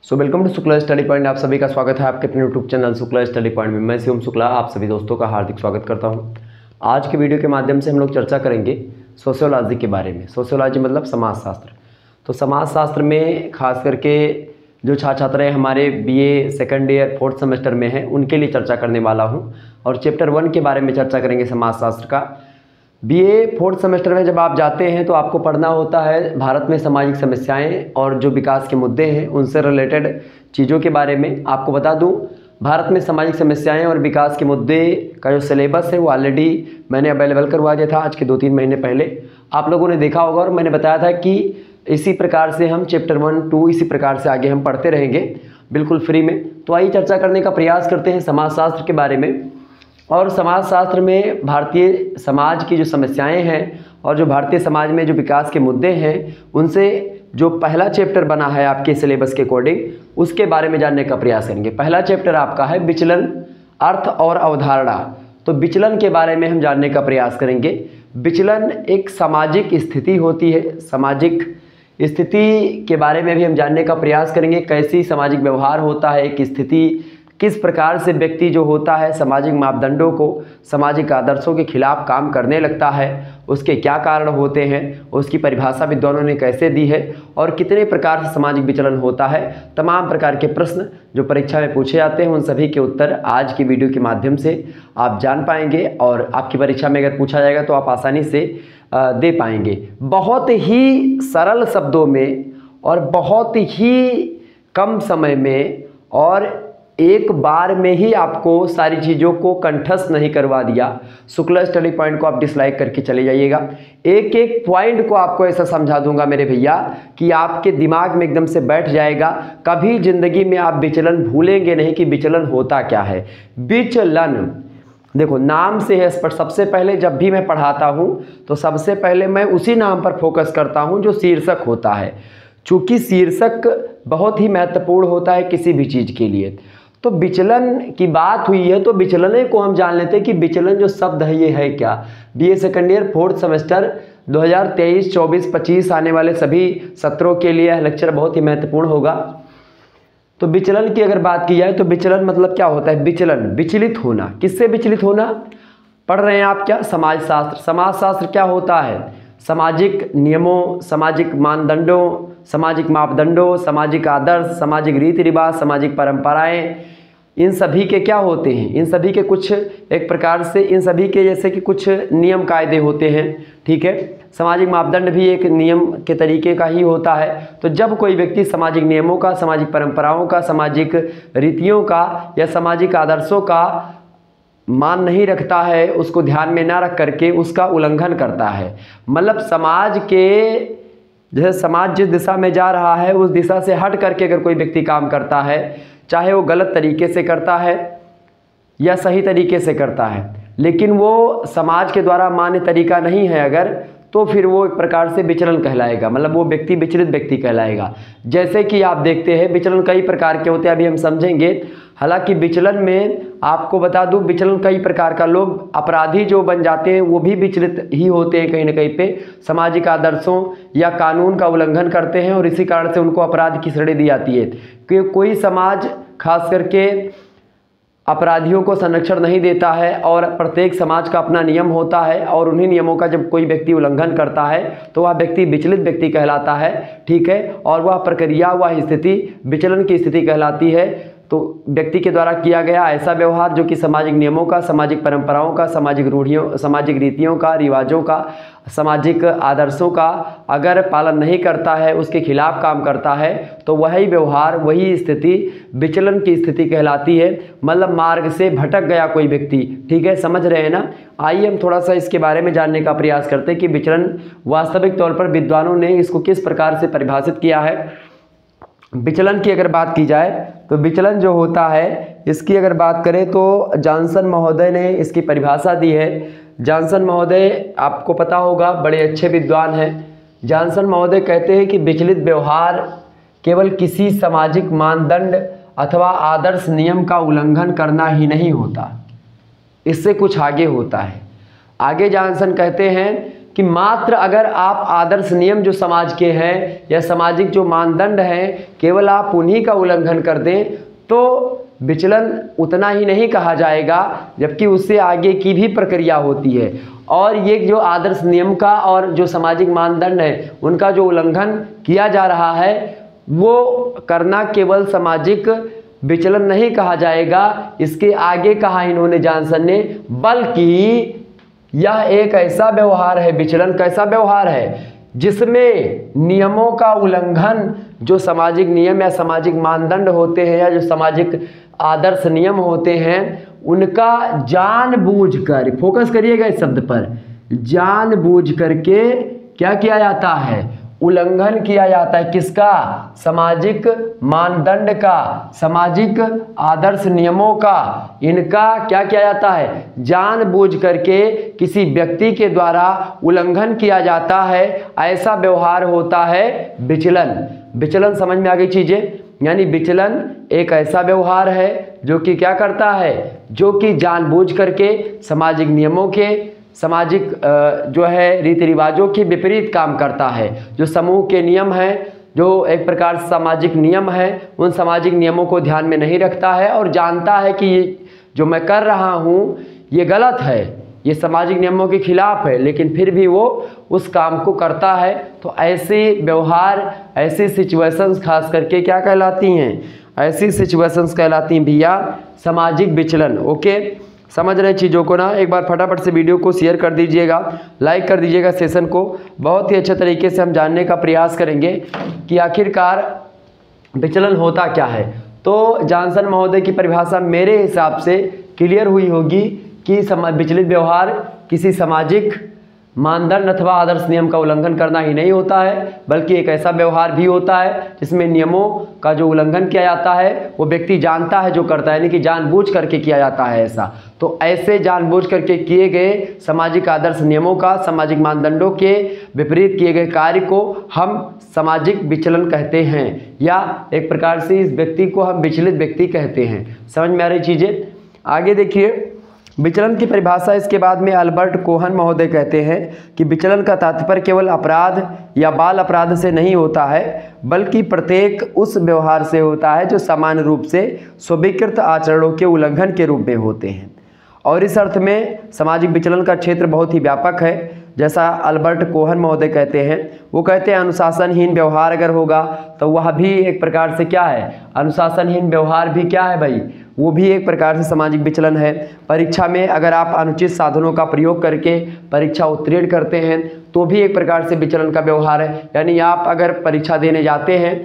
Welcome to Shukla study point. आप सभी का स्वागत है आपके अपने YouTube channel Shukla study point में। मैं शिवम शुक्ला आप सभी दोस्तों का हार्दिक स्वागत करता हूं। आज के वीडियो के माध्यम से हम लोग चर्चा करेंगे सोशियोलॉजी के बारे में। सोशियोलॉजी मतलब समाजशास्त्र। तो समाजशास्त्र में खास करके जो छात्र छात्राएँ हमारे BA second year fourth semester में हैं उनके लिए चर्चा करने वाला हूँ और चैप्टर 1 के बारे में चर्चा करेंगे समाजशास्त्र का। बीए फोर्थ सेमेस्टर में जब आप जाते हैं तो आपको पढ़ना होता है भारत में सामाजिक समस्याएं और जो विकास के मुद्दे हैं उनसे रिलेटेड चीज़ों के बारे में। आपको बता दूं, भारत में सामाजिक समस्याएं और विकास के मुद्दे का जो सिलेबस है वो ऑलरेडी मैंने अवेलेबल करवा दिया था आज के 2-3 महीने पहले। आप लोगों ने देखा होगा और मैंने बताया था कि इसी प्रकार से हम चैप्टर 1, 2 इसी प्रकार से आगे हम पढ़ते रहेंगे बिल्कुल फ्री में। तो आइए चर्चा करने का प्रयास करते हैं समाजशास्त्र के बारे में। और समाजशास्त्र में भारतीय समाज की जो समस्याएं हैं और जो भारतीय समाज में जो विकास के मुद्दे हैं उनसे जो पहला चैप्टर बना है आपके सिलेबस के अकॉर्डिंग उसके बारे में जानने का प्रयास करेंगे। पहला चैप्टर आपका है विचलन, अर्थ और अवधारणा। तो विचलन के बारे में हम जानने का प्रयास करेंगे। विचलन एक सामाजिक स्थिति होती है। सामाजिक स्थिति के बारे में भी हम जानने का प्रयास करेंगे। कैसी सामाजिक व्यवहार होता है, एक स्थिति किस प्रकार से व्यक्ति जो होता है सामाजिक मापदंडों को, सामाजिक आदर्शों के खिलाफ काम करने लगता है, उसके क्या कारण होते हैं, उसकी परिभाषा विद्वानों ने कैसे दी है और कितने प्रकार से सामाजिक विचलन होता है। तमाम प्रकार के प्रश्न जो परीक्षा में पूछे जाते हैं उन सभी के उत्तर आज की वीडियो के माध्यम से आप जान पाएंगे और आपकी परीक्षा में अगर पूछा जाएगा तो आप आसानी से दे पाएंगे। बहुत ही सरल शब्दों में और बहुत ही कम समय में और एक बार में ही आपको सारी चीज़ों को कंठस्थ नहीं करवा दिया। शुक्ला स्टडी पॉइंट को आप डिसलाइक करके चले जाइएगा। एक एक पॉइंट को आपको ऐसा समझा दूंगा मेरे भैया कि आपके दिमाग में एकदम से बैठ जाएगा। कभी जिंदगी में आप विचलन भूलेंगे नहीं कि विचलन होता क्या है। विचलन देखो नाम से है स्पष्ट। सबसे पहले जब भी मैं पढ़ाता हूँ तो सबसे पहले मैं उसी नाम पर फोकस करता हूँ जो शीर्षक होता है, चूँकि शीर्षक बहुत ही महत्वपूर्ण होता है किसी भी चीज़ के लिए। तो विचलन की बात हुई है तो विचलन को हम जान लेते हैं कि विचलन जो शब्द है ये है क्या। BA second year fourth semester 2023, 24, 25 आने वाले सभी सत्रों के लिए यह लेक्चर बहुत ही महत्वपूर्ण होगा। तो विचलन की अगर बात की जाए तो विचलन मतलब क्या होता है। विचलन विचलित होना। किससे विचलित होना पढ़ रहे हैं आप क्या? समाजशास्त्र। समाजशास्त्र क्या होता है? सामाजिक नियमों, सामाजिक मानदंडों, सामाजिक मापदंडों, सामाजिक आदर्श, सामाजिक रीति रिवाज, सामाजिक परंपराएं, इन सभी के क्या होते हैं, इन सभी के कुछ एक प्रकार से इन सभी के जैसे कि कुछ नियम कायदे होते हैं। ठीक है, सामाजिक मापदंड भी एक नियम के तरीके का ही होता है। तो जब कोई व्यक्ति सामाजिक नियमों का, सामाजिक परंपराओं का, सामाजिक रीतियों का या सामाजिक आदर्शों का मान नहीं रखता है, उसको ध्यान में ना रख करके उसका उल्लंघन करता है, मतलब समाज के जैसे समाज जिस दिशा में जा रहा है उस दिशा से हट करके अगर कोई व्यक्ति काम करता है, चाहे वो गलत तरीके से करता है या सही तरीके से करता है, लेकिन वो समाज के द्वारा मान्य तरीका नहीं है अगर, तो फिर वो एक प्रकार से विचलन कहलाएगा, मतलब वो व्यक्ति विचलित व्यक्ति कहलाएगा। जैसे कि आप देखते हैं विचलन कई प्रकार के होते हैं, अभी हम समझेंगे। हालांकि विचलन में आपको बता दूं विचलन कई प्रकार का, लोग अपराधी जो बन जाते हैं वो भी विचलित ही होते हैं कहीं ना कहीं पे, सामाजिक आदर्शों या कानून का उल्लंघन करते हैं और इसी कारण से उनको अपराध की श्रेणी दी जाती है। कि कोई समाज खास करके अपराधियों को संरक्षण नहीं देता है और प्रत्येक समाज का अपना नियम होता है और उन्हीं नियमों का जब कोई व्यक्ति उल्लंघन करता है तो वह व्यक्ति विचलित व्यक्ति कहलाता है। ठीक है, और वह प्रक्रिया, वह स्थिति विचलन की स्थिति कहलाती है। तो व्यक्ति के द्वारा किया गया ऐसा व्यवहार जो कि सामाजिक नियमों का, सामाजिक परंपराओं का, सामाजिक रूढ़ियों, सामाजिक रीतियों का, रिवाजों का, सामाजिक आदर्शों का अगर पालन नहीं करता है, उसके खिलाफ काम करता है, तो वही व्यवहार, वही स्थिति विचलन की स्थिति कहलाती है। मतलब मार्ग से भटक गया कोई व्यक्ति। ठीक है, समझ रहे हैं ना। आइए हम थोड़ा सा इसके बारे में जानने का प्रयास करते हैं कि विचलन वास्तविक तौर पर विद्वानों ने इसको किस प्रकार से परिभाषित किया है। विचलन की अगर बात की जाए तो विचलन जो होता है इसकी अगर बात करें तो जॉनसन महोदय ने इसकी परिभाषा दी है। जॉनसन महोदय आपको पता होगा बड़े अच्छे विद्वान हैं। जॉनसन महोदय कहते हैं कि विचलित व्यवहार केवल किसी सामाजिक मानदंड अथवा आदर्श नियम का उल्लंघन करना ही नहीं होता, इससे कुछ आगे होता है। आगे जॉनसन कहते हैं कि मात्र अगर आप आदर्श नियम जो समाज के हैं या सामाजिक जो मानदंड हैं केवल आप उन्हीं का उल्लंघन कर दें तो विचलन उतना ही नहीं कहा जाएगा, जबकि उससे आगे की भी प्रक्रिया होती है। और ये जो आदर्श नियम का और जो सामाजिक मानदंड है उनका जो उल्लंघन किया जा रहा है वो करना केवल सामाजिक विचलन नहीं कहा जाएगा, इसके आगे कहा इन्होंने जॉनसन ने, बल्कि यह एक ऐसा व्यवहार है, विचलन कैसा व्यवहार है जिसमें नियमों का उल्लंघन, जो सामाजिक नियम या सामाजिक मानदंड होते हैं या जो सामाजिक आदर्श नियम होते हैं उनका जानबूझकर, फोकस करिएगा इस शब्द पर, जानबूझ करके क्या किया जाता है, उल्लंघन किया जाता है। किसका? सामाजिक मानदंड का, सामाजिक आदर्श नियमों का, इनका क्या किया जाता है, जानबूझ करके किसी व्यक्ति के द्वारा उल्लंघन किया जाता है। ऐसा व्यवहार होता है विचलन। विचलन समझ में आ गई चीजें? यानी विचलन एक ऐसा व्यवहार है जो कि क्या करता है, जो कि जानबूझ करके सामाजिक नियमों के, सामाजिक जो है रीति रिवाजों के विपरीत काम करता है। जो समूह के नियम हैं, जो एक प्रकार से सामाजिक नियम है, उन सामाजिक नियमों को ध्यान में नहीं रखता है और जानता है कि ये जो मैं कर रहा हूँ ये गलत है, ये सामाजिक नियमों के खिलाफ है, लेकिन फिर भी वो उस काम को करता है। तो ऐसे व्यवहार, ऐसी सिचुएशंस खास करके क्या कहलाती हैं, ऐसी सिचुएशंस कहलाती हैं भैया सामाजिक विचलन। ओके, समझ रहे चीज़ों को ना? एक बार फटाफट से वीडियो को शेयर कर दीजिएगा, लाइक कर दीजिएगा सेशन को। बहुत ही अच्छे तरीके से हम जानने का प्रयास करेंगे कि आखिरकार विचलन होता क्या है। तो जॉनसन महोदय की परिभाषा मेरे हिसाब से क्लियर हुई होगी कि विचलित व्यवहार किसी सामाजिक मानदंड अथवा आदर्श नियम का उल्लंघन करना ही नहीं होता है, बल्कि एक ऐसा व्यवहार भी होता है जिसमें नियमों का जो उल्लंघन किया जाता है वो व्यक्ति जानता है जो करता है, यानी कि जानबूझ करके किया जाता है ऐसा। तो ऐसे जानबूझ करके किए गए सामाजिक आदर्श नियमों का, सामाजिक मानदंडों के विपरीत किए गए कार्य को हम सामाजिक विचलन कहते हैं, या एक प्रकार से इस व्यक्ति को हम विचलित व्यक्ति कहते हैं। समझ में आ रही चीज़ें? आगे देखिए, विचलन की परिभाषा इसके बाद में अल्बर्ट कोहन महोदय कहते हैं कि विचलन का तात्पर्य केवल अपराध या बाल अपराध से नहीं होता है, बल्कि प्रत्येक उस व्यवहार से होता है जो सामान्य रूप से स्वीकृत आचरणों के उल्लंघन के रूप में होते हैं। और इस अर्थ में सामाजिक विचलन का क्षेत्र बहुत ही व्यापक है। जैसा अल्बर्ट कोहन महोदय कहते हैं, वो कहते हैं अनुशासनहीन व्यवहार अगर होगा तो वह भी एक प्रकार से क्या है, अनुशासनहीन व्यवहार भी क्या है भाई, वो भी एक प्रकार से सामाजिक विचलन है। परीक्षा में अगर आप अनुचित साधनों का प्रयोग करके परीक्षा उत्तीर्ण करते हैं तो भी एक प्रकार से विचलन का व्यवहार है। यानी आप अगर परीक्षा देने जाते हैं,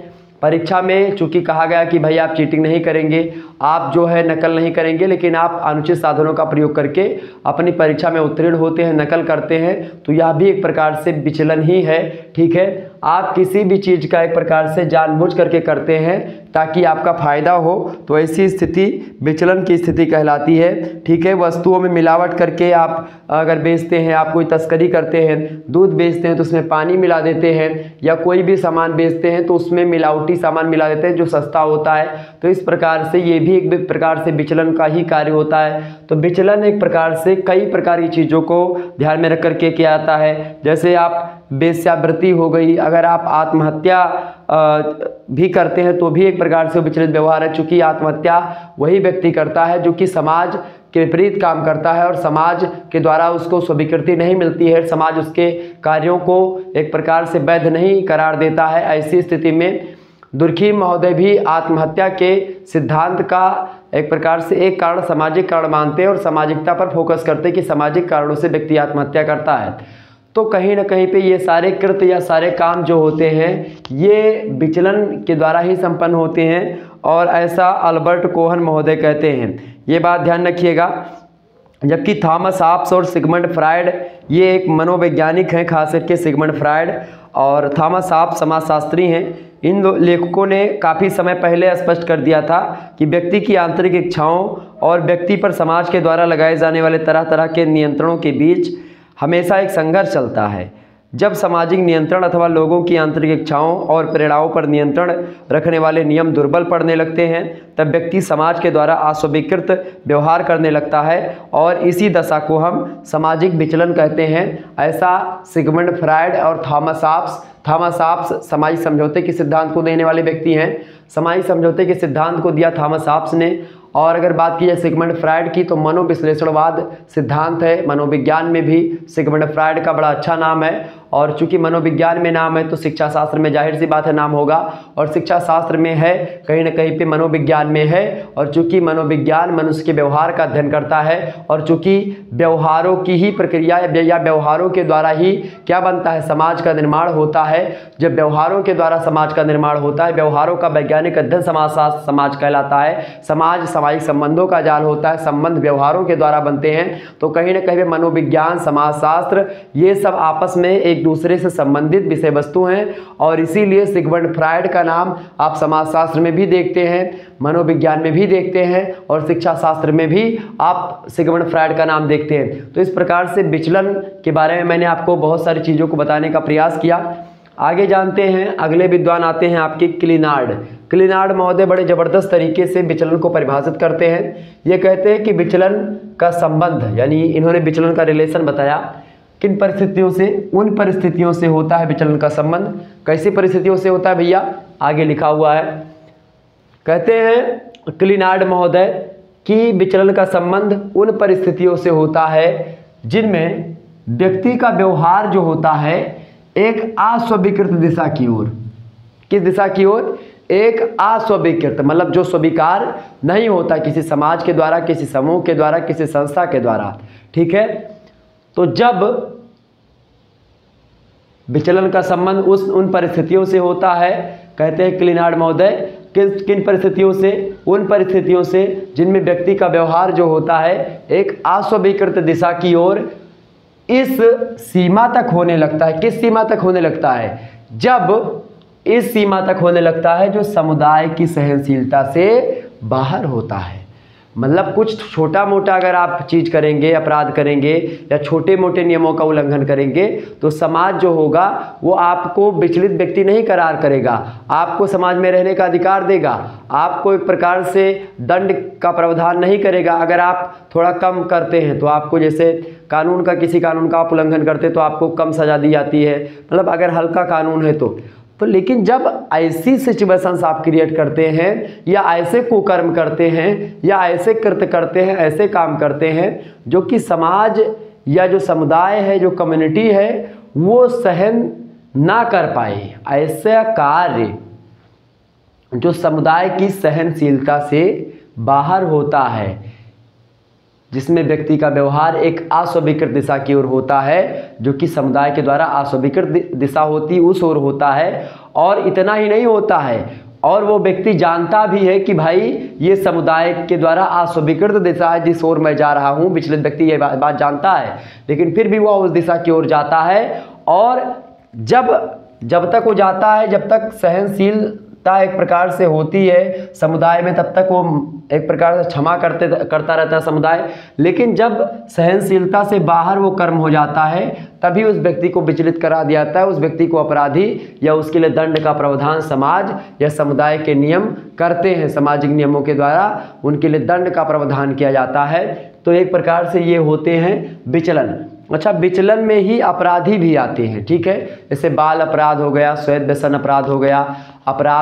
परीक्षा में चूंकि कहा गया कि भाई आप चीटिंग नहीं करेंगे, आप जो है नकल नहीं करेंगे, लेकिन आप अनुचित साधनों का प्रयोग करके अपनी परीक्षा में उत्तीर्ण होते हैं, नकल करते हैं, तो यह भी एक प्रकार से विचलन ही है। ठीक है, आप किसी भी चीज़ का एक प्रकार से जानबूझ करके करते हैं ताकि आपका फायदा हो, तो ऐसी स्थिति विचलन की स्थिति कहलाती है। ठीक है, वस्तुओं में मिलावट करके आप अगर बेचते हैं, आप कोई तस्करी करते हैं, दूध बेचते हैं तो उसमें पानी मिला देते हैं, या कोई भी सामान बेचते हैं तो उसमें मिलावटी सामान मिला देते हैं जो सस्ता होता है, तो इस प्रकार से ये भी एक प्रकार से विचलन का ही कार्य होता है। तो विचलन एक प्रकार से कई प्रकार की चीज़ों को ध्यान में रख करके किया जाता है। जैसे आप वेश्यावृत्ति हो गई, अगर आप आत्महत्या भी करते हैं तो भी एक प्रकार से विचलित व्यवहार है, चूंकि आत्महत्या वही व्यक्ति करता है जो कि समाज के विपरीत काम करता है और समाज के द्वारा उसको स्वीकृति नहीं मिलती है, समाज उसके कार्यों को एक प्रकार से वैध नहीं करार देता है। ऐसी स्थिति में दुर्खीम महोदय भी आत्महत्या के सिद्धांत का एक प्रकार से एक कारण सामाजिक कारण मानते हैं और सामाजिकता पर फोकस करते हैं कि सामाजिक कारणों से व्यक्ति आत्महत्या करता है। तो कहीं ना कहीं पे ये सारे कृत्य या सारे काम जो होते हैं ये विचलन के द्वारा ही संपन्न होते हैं, और ऐसा अल्बर्ट कोहन महोदय कहते हैं। ये बात ध्यान रखिएगा। जबकि थॉमस हॉब्स और सिगमंड फ्रायड, ये एक मनोवैज्ञानिक हैं, खास करके सिगमंड फ्रायड और थॉमस हॉब्स समाजशास्त्री हैं। इन दो लेखकों ने काफ़ी समय पहले स्पष्ट कर दिया था कि व्यक्ति की आंतरिक इच्छाओं और व्यक्ति पर समाज के द्वारा लगाए जाने वाले तरह तरह के नियंत्रणों के बीच हमेशा एक संघर्ष चलता है। जब सामाजिक नियंत्रण अथवा लोगों की आंतरिक इच्छाओं और प्रेरणाओं पर नियंत्रण रखने वाले नियम दुर्बल पड़ने लगते हैं, तब व्यक्ति समाज के द्वारा अस्वीकृत व्यवहार करने लगता है और इसी दशा को हम सामाजिक विचलन कहते हैं। ऐसा सिगमंड फ्रायड और थॉमस हॉब्स सामाजिक समझौते के सिद्धांत को देने वाले व्यक्ति हैं। सामाजिक समझौते के सिद्धांत को दिया थॉमस हॉब्स ने। और अगर बात की जाए सिगमंड फ्रायड की, तो मनोविश्लेषणवाद सिद्धांत है। मनोविज्ञान में भी सिगमंड फ्रायड का बड़ा अच्छा नाम है, और चूंकि मनोविज्ञान में नाम है तो शिक्षा शास्त्र में जाहिर सी बात है नाम होगा, और शिक्षा शास्त्र में है कहीं ना कहीं पे मनोविज्ञान में है। और चूंकि मनोविज्ञान मनुष्य के व्यवहार का अध्ययन करता है, और चूंकि व्यवहारों की ही प्रक्रिया या व्यवहारों के द्वारा ही क्या बनता है, समाज का निर्माण होता है। जब व्यवहारों के द्वारा समाज का निर्माण होता है, व्यवहारों का वैज्ञानिक अध्ययन समाजशास्त्र समाज कहलाता है। समाज सामाजिक संबंधों का जाल होता है, संबंध व्यवहारों के द्वारा बनते हैं। तो कहीं ना कहीं मनोविज्ञान, समाजशास्त्र, ये सब आपस में एक दूसरे से संबंधित विषय वस्तु हैं, और इसीलिए सिगमंड फ्रायड का नाम आप समाजशास्त्र में भी देखते हैं, मनोविज्ञान में भी देखते हैं, और शिक्षा शास्त्र में भी आप सिगमंड फ्रायड का नाम देखते हैं। तो इस प्रकार से विचलन के बारे में मैंने आपको बहुत सारी चीज़ों को बताने का प्रयास किया। आगे जानते हैं, अगले विद्वान आते हैं आपके क्लिनार्ड महोदय बड़े ज़बरदस्त तरीके से विचलन को परिभाषित करते हैं। ये कहते हैं कि विचलन का संबंध, यानी इन्होंने विचलन का रिलेशन बताया किन परिस्थितियों से, उन परिस्थितियों से होता है विचलन का संबंध। कैसी परिस्थितियों से होता है भैया, आगे लिखा हुआ है। कहते हैं क्लिनार्ड महोदय कि विचलन का संबंध उन परिस्थितियों से होता है जिनमें व्यक्ति का व्यवहार जो होता है एक अस्वीकृत दिशा की ओर, किस दिशा की ओर, एक अस्वीकृत, मतलब जो स्वीकार नहीं होता किसी समाज के द्वारा, किसी समूह के द्वारा, किसी संस्था के द्वारा, ठीक है। तो जब विचलन का संबंध उन परिस्थितियों से होता है, कहते हैं क्लिनार्ड महोदय, किन परिस्थितियों से, उन परिस्थितियों से जिनमें व्यक्ति का व्यवहार जो होता है एक अस्वीकृत दिशा की ओर इस सीमा तक होने लगता है। किस सीमा तक होने लगता है, जब इस सीमा तक होने लगता है जो समुदाय की सहनशीलता से बाहर होता है। मतलब कुछ छोटा मोटा अगर आप चीज़ करेंगे, अपराध करेंगे या छोटे मोटे नियमों का उल्लंघन करेंगे, तो समाज जो होगा वो आपको विचलित व्यक्ति नहीं करार करेगा, आपको समाज में रहने का अधिकार देगा, आपको एक प्रकार से दंड का प्रावधान नहीं करेगा। अगर आप थोड़ा कम करते हैं तो आपको, जैसे किसी कानून का आप उल्लंघन करते तो आपको कम सजा दी जाती है, मतलब अगर हल्का कानून है तो लेकिन जब ऐसी सिचुएशंस आप क्रिएट करते हैं या ऐसे कुकर्म करते हैं या ऐसे कृत्य करते हैं, ऐसे काम करते हैं जो कि समाज या जो समुदाय है, जो कम्युनिटी है, वो सहन ना कर पाए, ऐसा कार्य जो समुदाय की सहनशीलता से बाहर होता है, जिसमें व्यक्ति का व्यवहार एक अस्वीकृत दिशा की ओर होता है, जो कि समुदाय के द्वारा अस्वीकृत दिशा होती उस ओर होता है। और इतना ही नहीं होता है, और वो व्यक्ति जानता भी है कि भाई ये समुदाय के द्वारा अस्वीकृत दिशा है जिस ओर मैं जा रहा हूँ, विचलित व्यक्ति ये बात जानता है, लेकिन फिर भी वो उस दिशा की ओर जाता है। और जब तक वो जाता है, जब तक सहनशीलता एक प्रकार से होती है समुदाय में, तब तक वो एक प्रकार से क्षमा करता रहता है समुदाय। लेकिन जब सहनशीलता से बाहर वो कर्म हो जाता है, तभी उस व्यक्ति को विचलित करा दिया जाता है, उस व्यक्ति को अपराधी या उसके लिए दंड का प्रावधान समाज या समुदाय के नियम करते हैं, सामाजिक नियमों के द्वारा उनके लिए दंड का प्रावधान किया जाता है। तो एक प्रकार से ये होते हैं विचलन। अच्छा, विचलन में ही अपराधी भी आते हैं, ठीक है, जैसे बाल अपराध हो गया, श्वेत व्यसन अपराध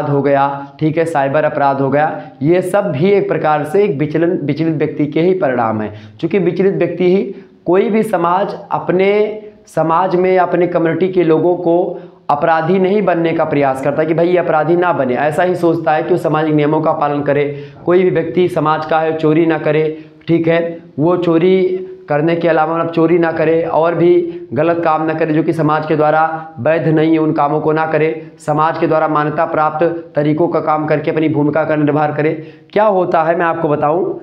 हो गया, ठीक है, साइबर अपराध हो गया, ये सब भी एक प्रकार से एक विचलित व्यक्ति के ही परिणाम है। क्योंकि विचलित व्यक्ति ही, कोई भी समाज अपने समाज में अपने कम्युनिटी के लोगों को अपराधी नहीं बनने का प्रयास करता कि भाई ये अपराधी ना बने, ऐसा ही सोचता है कि वो सामाजिक नियमों का पालन करे। कोई भी व्यक्ति समाज का है चोरी ना करे, ठीक है, वो चोरी करने के अलावा मतलब चोरी ना करे और भी गलत काम ना करे जो कि समाज के द्वारा वैध नहीं है, उन कामों को ना करे, समाज के द्वारा मान्यता प्राप्त तरीकों का काम करके अपनी भूमिका का निर्वाह करे। क्या होता है मैं आपको बताऊं,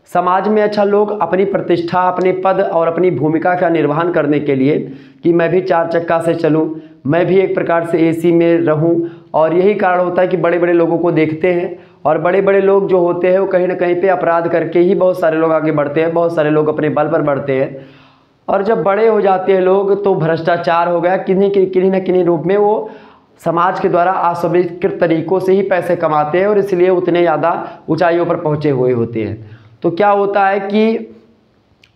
समाज में अच्छा लोग अपनी प्रतिष्ठा, अपने पद और अपनी भूमिका का निर्वहन करने के लिए कि मैं भी 4 चक्का से चलूं, मैं भी एक प्रकार से एसी में रहूं, और यही कारण होता है कि बड़े बड़े लोगों को देखते हैं, और बड़े बड़े लोग जो होते हैं वो कहीं ना कहीं पे अपराध करके ही बहुत सारे लोग आगे बढ़ते हैं, बहुत सारे लोग अपने बल पर बढ़ते हैं। और जब बड़े हो जाते हैं लोग तो भ्रष्टाचार हो गया, किन्हीं न किन्हीं रूप में वो समाज के द्वारा अस्वीकृत तरीक़ों से ही पैसे कमाते हैं और इसलिए उतने ज़्यादा ऊंचाइयों पर पहुँचे हुए होते हैं। तो क्या होता है कि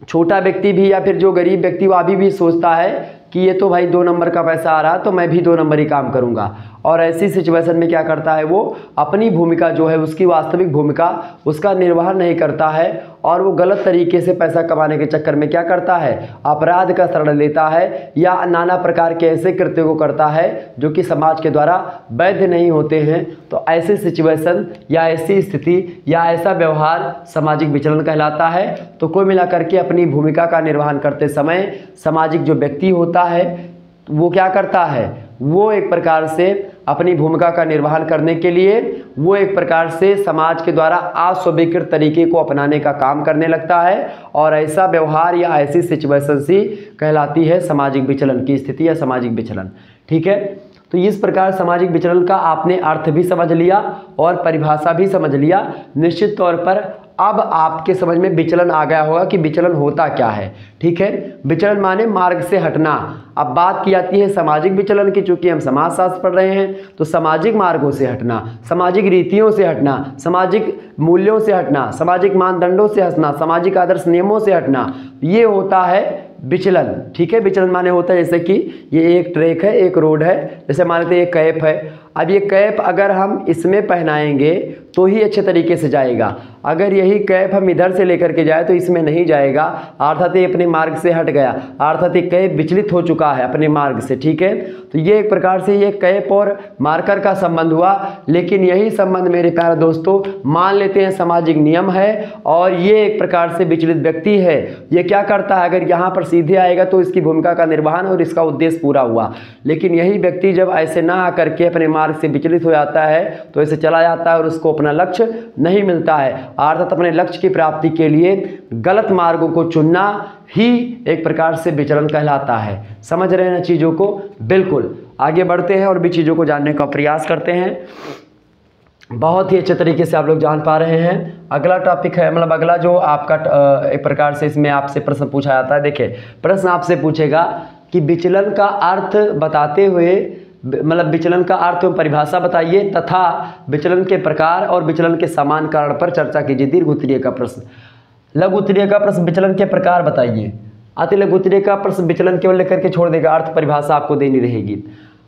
छोटा व्यक्ति भी या फिर जो गरीब व्यक्ति वो अभी भी सोचता है कि ये तो भाई 2 नंबर का पैसा आ रहा तो मैं भी 2 नंबर ही काम करूंगा, और ऐसी सिचुएशन में क्या करता है, वो अपनी भूमिका जो है, उसकी वास्तविक भूमिका उसका निर्वाह नहीं करता है और वो गलत तरीके से पैसा कमाने के चक्कर में क्या करता है, अपराध का शरण लेता है या नाना प्रकार के ऐसे कृत्यों को करता है जो कि समाज के द्वारा वैध नहीं होते हैं। तो ऐसी सिचुएशन या ऐसी स्थिति या ऐसा व्यवहार सामाजिक विचलन कहलाता है। तो कुल मिलाकर के अपनी भूमिका का निर्वहन करते समय सामाजिक जो व्यक्ति होता है वो क्या करता है, वो एक प्रकार से अपनी भूमिका का निर्वहन करने के लिए वो एक प्रकार से समाज के द्वारा अस्वीकृत तरीके को अपनाने का काम करने लगता है, और ऐसा व्यवहार या ऐसी सिचुएशन सी कहलाती है सामाजिक विचलन की स्थिति या सामाजिक विचलन। ठीक है, तो इस प्रकार सामाजिक विचलन का आपने अर्थ भी समझ लिया और परिभाषा भी समझ लिया। निश्चित तौर पर अब आपके समझ में विचलन आ गया होगा कि विचलन होता क्या है। ठीक है, विचलन माने मार्ग से हटना। अब बात की जाती है सामाजिक विचलन की, चूंकि हम समाजशास्त्र पढ़ रहे हैं तो सामाजिक मार्गों से हटना, सामाजिक रीतियों से हटना, सामाजिक मूल्यों से हटना, सामाजिक मानदंडों से हटना, सामाजिक आदर्श नियमों से हटना, ये होता है विचलन। ठीक है, विचलन माने होता है जैसे कि ये एक ट्रैक है, एक रोड है, जैसे मान लेते हैं एक कैप है। अब ये कैप अगर हम इसमें पहनाएंगे तो ही अच्छे तरीके से जाएगा, अगर यही कैप हम इधर से लेकर के जाए तो इसमें नहीं जाएगा, अर्थात ये अपने मार्ग से हट गया, अर्थात ये कैप विचलित हो चुका है अपने मार्ग से। ठीक है, तो ये एक प्रकार से ये कैप और मार्कर का संबंध हुआ। लेकिन यही संबंध मेरे प्यारे दोस्तों मान लेते हैं सामाजिक नियम है, और ये एक प्रकार से विचलित व्यक्ति है, ये क्या करता है, अगर यहाँ पर सीधे आएगा तो इसकी भूमिका का निर्वहन और इसका उद्देश्य पूरा हुआ। लेकिन यही व्यक्ति जब ऐसे ना आकर के अपने मार्ग से विचलित हो जाता है तो ऐसे चला जाता है और उसको अपना लक्ष्य नहीं मिलता है, अर्थात अपने लक्ष्य की प्राप्ति के लिए गलत मार्गों को चुनना ही एक प्रकार से विचलन कहलाता है। समझ रहे हैं ना चीज़ों को? बिल्कुल। आगे बढ़ते हैं और भी चीज़ों को जानने का प्रयास करते हैं। बहुत ही अच्छे तरीके से आप लोग जान पा रहे हैं। अगला टॉपिक है, मतलब अगला जो आपका एक प्रकार से इसमें आपसे प्रश्न पूछा जाता है। देखिए, प्रश्न आपसे पूछेगा कि विचलन का अर्थ बताते हुए, मतलब विचलन का अर्थ एवं परिभाषा बताइए तथा विचलन के प्रकार और विचलन के समान कारण पर चर्चा कीजिए। दीर्घ उत्तरीय का प्रश्न, लघु उत्तरीय का प्रश्न विचलन के प्रकार बताइए, अति लघु उत्तरीय का प्रश्न विचलन केवल लेकर के छोड़ देगा, अर्थ परिभाषा आपको देनी रहेगी।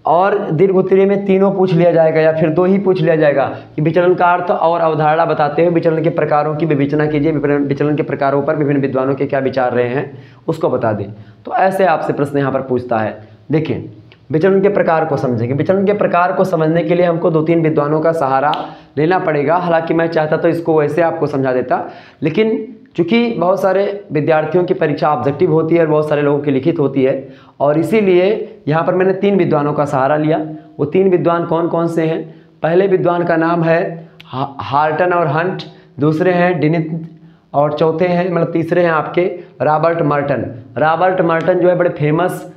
और दीर्घ उत्तरीय में तीनों पूछ लिया जाएगा या फिर 2 ही पूछ लिया जाएगा कि विचलन का अर्थ और अवधारणा बताते हुए विचलन के प्रकारों की विवेचना कीजिए, विचलन के प्रकारों पर विभिन्न विद्वानों के क्या विचार रहे हैं उसको बता दें। तो ऐसे आपसे प्रश्न यहाँ पर पूछता है। देखिए, विचलन के प्रकार को समझेंगे। विचलन के प्रकार को समझने के लिए हमको 2-3 विद्वानों का सहारा लेना पड़ेगा। हालांकि मैं चाहता तो इसको वैसे आपको समझा देता, लेकिन चूँकि बहुत सारे विद्यार्थियों की परीक्षा ऑब्जेक्टिव होती है और बहुत सारे लोगों की लिखित होती है, और इसीलिए यहाँ पर मैंने 3 विद्वानों का सहारा लिया। वो 3 विद्वान कौन कौन से हैं? पहले विद्वान का नाम है हार्टन और हंट, दूसरे हैं डिनिथ, और चौथे हैं, मतलब तीसरे हैं आपके रॉबर्ट मर्टन। रॉबर्ट मर्टन जो है बड़े फेमस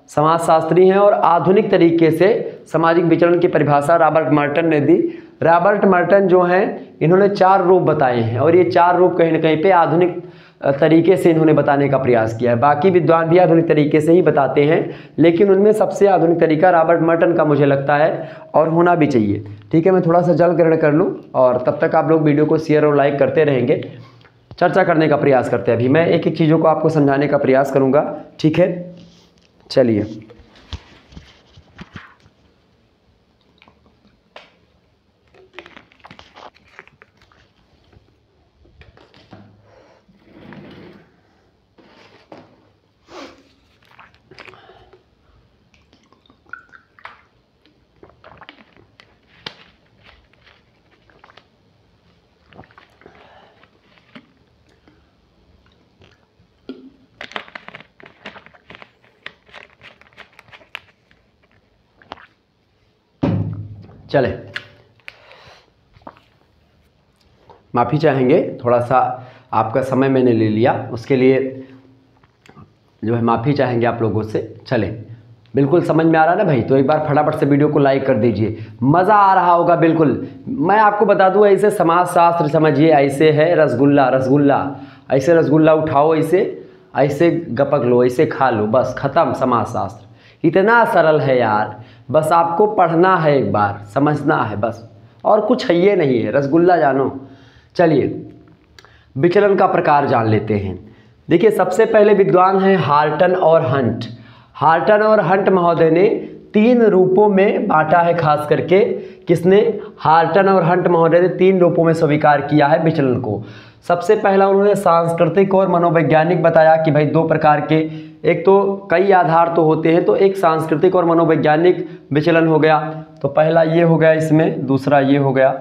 समाजशास्त्री हैं और आधुनिक तरीके से सामाजिक विचलन की परिभाषा रॉबर्ट मर्टन ने दी। रॉबर्ट मर्टन जो हैं इन्होंने 4 रूप बताए हैं, और ये 4 रूप कहीं ना कहीं पे आधुनिक तरीके से इन्होंने बताने का प्रयास किया है। बाकी विद्वान भी आधुनिक तरीके से ही बताते हैं, लेकिन उनमें सबसे आधुनिक तरीका रॉबर्ट मर्टन का मुझे लगता है, और होना भी चाहिए। ठीक है, मैं थोड़ा सा जल ग्रहण कर लूँ और तब तक आप लोग वीडियो को शेयर और लाइक करते रहेंगे। चर्चा करने का प्रयास करते हैं। अभी मैं एक एक चीज़ों को आपको समझाने का प्रयास करूँगा। ठीक है, चलिए। चले, माफ़ी चाहेंगे, थोड़ा सा आपका समय मैंने ले लिया, उसके लिए जो है माफ़ी चाहेंगे आप लोगों से। चले, बिल्कुल समझ में आ रहा है ना भाई? तो एक बार फटाफट से वीडियो को लाइक कर दीजिए, मज़ा आ रहा होगा बिल्कुल। मैं आपको बता दूं, ऐसे समाजशास्त्र समझिए, ऐसे है रसगुल्ला, रसगुल्ला ऐसे रसगुल्ला उठाओ ऐसे, ऐसे गपक लो, ऐसे खा लो, बस खत्म समाजशास्त्र। इतना सरल है यार, बस आपको पढ़ना है, एक बार समझना है बस, और कुछ है ये नहीं है, रसगुल्ला जानो। चलिए विचलन का प्रकार जान लेते हैं। देखिए सबसे पहले विद्वान हैं हार्टन और हंट। हार्टन और हंट महोदय ने 3 रूपों में बांटा है, खास करके किसने, हार्टन और हंट महोदय ने 3 रूपों में स्वीकार किया है विचलन को। सबसे पहला उन्होंने सांस्कृतिक और मनोवैज्ञानिक बताया कि भाई 2 प्रकार के, एक तो कई आधार तो होते हैं, तो एक सांस्कृतिक और मनोवैज्ञानिक विचलन हो गया। तो पहला ये हो गया इसमें, दूसरा ये हो गया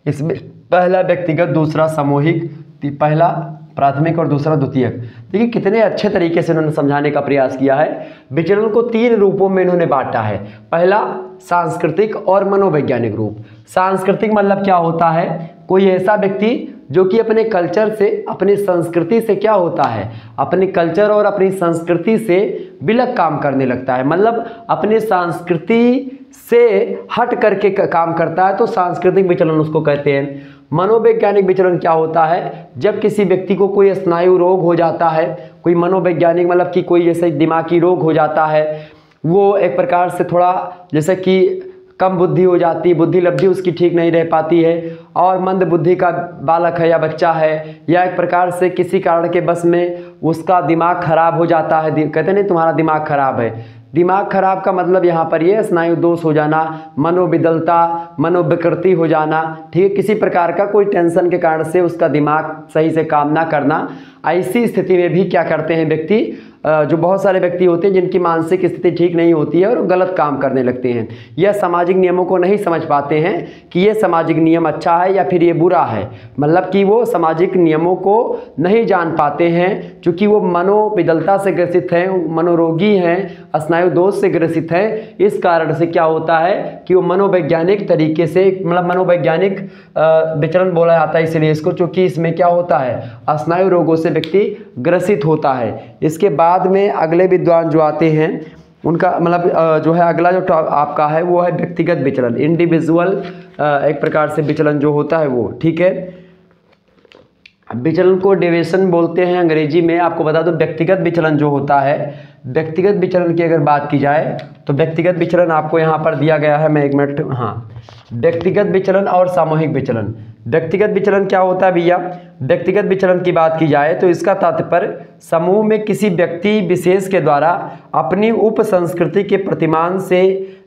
इसमें, पहला व्यक्तिगत, दूसरा सामूहिक, पहला प्राथमिक और दूसरा द्वितीयक। देखिए कितने अच्छे तरीके से उन्होंने समझाने का प्रयास किया है। विचलन को 3 रूपों में इन्होंने बांटा है। पहला सांस्कृतिक और मनोवैज्ञानिक रूप। सांस्कृतिक मतलब क्या होता है, कोई ऐसा व्यक्ति जो कि अपने कल्चर से, अपनी संस्कृति से क्या होता है, अपने कल्चर और अपनी संस्कृति से विलग काम करने लगता है, मतलब अपनी संस्कृति से हट करके काम करता है, तो सांस्कृतिक विचलन उसको कहते हैं। मनोवैज्ञानिक विचलन क्या होता है, जब किसी व्यक्ति को कोई स्नायु रोग हो जाता है, कोई मनोवैज्ञानिक मतलब कि कोई जैसे दिमागी रोग हो जाता है, वो एक प्रकार से थोड़ा जैसे कि कम बुद्धि हो जाती है, बुद्धि लब्धि उसकी ठीक नहीं रह पाती है, और मंद बुद्धि का बालक है या बच्चा है, या एक प्रकार से किसी कारण के बस में उसका दिमाग खराब हो जाता है। कहते नहीं तुम्हारा दिमाग खराब है, दिमाग खराब का मतलब यहाँ पर ये स्नायु दोष हो जाना, मनोविदलता, मनोविकृति हो जाना, ठीक है, किसी प्रकार का कोई टेंशन के कारण से उसका दिमाग सही से काम ना करना। ऐसी स्थिति में भी क्या करते हैं व्यक्ति, जो बहुत सारे व्यक्ति होते हैं जिनकी मानसिक स्थिति ठीक नहीं होती है और गलत काम करने लगते हैं, यह सामाजिक नियमों को नहीं समझ पाते हैं कि ये सामाजिक नियम अच्छा है या फिर ये बुरा है, मतलब कि वो सामाजिक नियमों को नहीं जान पाते हैं, क्योंकि वो मनोविदलता से ग्रसित हैं, मनोरोगी हैं, स्नायु दोष से ग्रसित हैं। इस कारण से क्या होता है कि वो मनोवैज्ञानिक तरीके से, मतलब मनोवैज्ञानिक विचलन बोला जाता है इसलिए इसको, क्योंकि इसमें क्या होता है, स्नायु रोगों से व्यक्ति ग्रसित होता है। इसके बाद में अगले विद्वान जो आते हैं उनका मतलब जो है अगला जो आपका है वो है व्यक्तिगत विचलन, इंडिविजुअल एक प्रकार से विचलन जो होता है वो, ठीक है। विचलन को डेविएशन बोलते हैं अंग्रेजी में। आपको बता दो व्यक्तिगत विचलन जो होता है, व्यक्तिगत विचलन की अगर बात की जाए तो व्यक्तिगत विचलन आपको यहाँ पर दिया गया है, मैं 1 मिनट, हाँ, व्यक्तिगत विचलन और सामूहिक विचलन। व्यक्तिगत विचलन क्या होता है भैया, व्यक्तिगत विचलन की बात की जाए तो इसका तात्पर्य समूह में किसी व्यक्ति विशेष के द्वारा अपनी उप संस्कृति के प्रतिमान से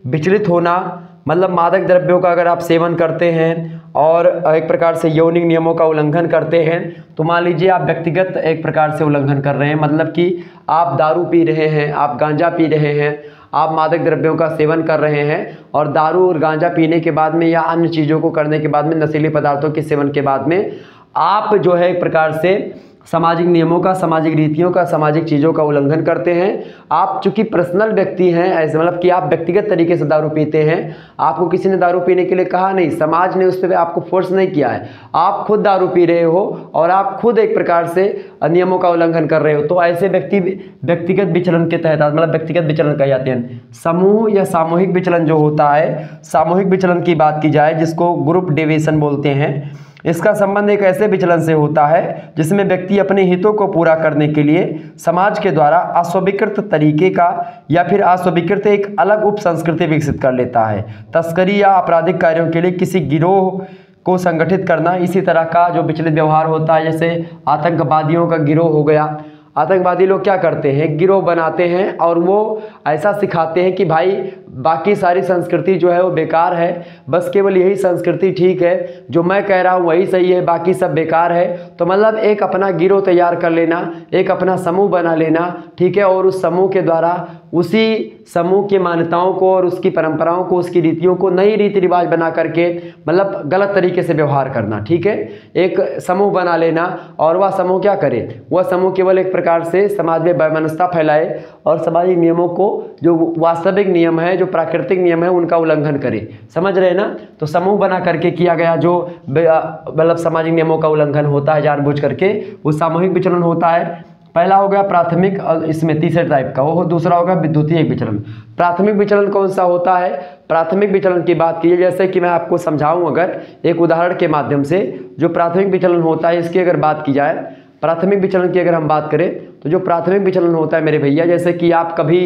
विचलित होना, मतलब मादक द्रव्यों का अगर आप सेवन करते हैं और एक प्रकार से यौनिक नियमों का उल्लंघन करते हैं, तो मान लीजिए आप व्यक्तिगत एक प्रकार से उल्लंघन कर रहे हैं, मतलब कि आप दारू पी रहे हैं, आप गांजा पी रहे हैं, आप मादक द्रव्यों का सेवन कर रहे हैं, और दारू और गांजा पीने के बाद में या अन्य चीज़ों को करने के बाद में, नशीले पदार्थों के सेवन के बाद में आप जो है एक प्रकार से सामाजिक नियमों का, सामाजिक रीतियों का, सामाजिक चीज़ों का उल्लंघन करते हैं। आप चूंकि पर्सनल व्यक्ति हैं, ऐसे मतलब कि आप व्यक्तिगत तरीके से दारू पीते हैं, आपको किसी ने दारू पीने के लिए कहा नहीं, समाज ने उस पर आपको फोर्स नहीं किया है, आप खुद दारू पी रहे हो और आप खुद एक प्रकार से नियमों का उल्लंघन कर रहे हो, तो ऐसे व्यक्ति व्यक्तिगत विचलन के तहत, मतलब व्यक्तिगत विचलन कहे जाते हैं। समूह या सामूहिक विचलन जो होता है, सामूहिक विचलन की बात की जाए जिसको ग्रुप डेविएशन बोलते हैं, इसका संबंध एक ऐसे विचलन से होता है जिसमें व्यक्ति अपने हितों को पूरा करने के लिए समाज के द्वारा अस्वीकृत तरीके का या फिर अस्वीकृत एक अलग उप संस्कृति विकसित कर लेता है। तस्करी या आपराधिक कार्यों के लिए किसी गिरोह को संगठित करना, इसी तरह का जो विचलित व्यवहार होता है, जैसे आतंकवादियों का गिरोह हो गया। आतंकवादी लोग क्या करते हैं, गिरोह बनाते हैं और वो ऐसा सिखाते हैं कि भाई बाकी सारी संस्कृति जो है वो बेकार है, बस केवल यही संस्कृति ठीक है, जो मैं कह रहा हूँ वही सही है, बाकी सब बेकार है। तो मतलब एक अपना गिरोह तैयार कर लेना, एक अपना समूह बना लेना, ठीक है, और उस समूह के द्वारा उसी समूह की मान्यताओं को और उसकी परंपराओं को, उसकी रीतियों को नई रीति रिवाज बना करके मतलब गलत तरीके से व्यवहार करना, ठीक है। एक समूह बना लेना और वह समूह क्या करे, वह समूह केवल एक प्रकार से समाज में वैमनस्यता फैलाए और सामाजिक नियमों को, जो वास्तविक नियम है, जो प्राकृतिक नियम है, उनका उल्लंघन करे। समझ रहे ना। तो समूह बना करके किया गया जो मतलब सामाजिक नियमों का उल्लंघन होता है जानबूझ करके, वो सामूहिक विचलन होता है। पहला हो गया प्राथमिक, इसमें तीसरे टाइप का वो, दूसरा होगा द्वितीयक विचलन। प्राथमिक विचलन कौन सा होता है, प्राथमिक विचलन की बात कीजिए, जैसे कि मैं आपको समझाऊं अगर एक उदाहरण के माध्यम से, जो प्राथमिक विचलन होता है इसकी अगर बात की जाए, प्राथमिक विचलन की अगर हम बात करें तो जो प्राथमिक विचलन होता है मेरे भैया, जैसे कि आप कभी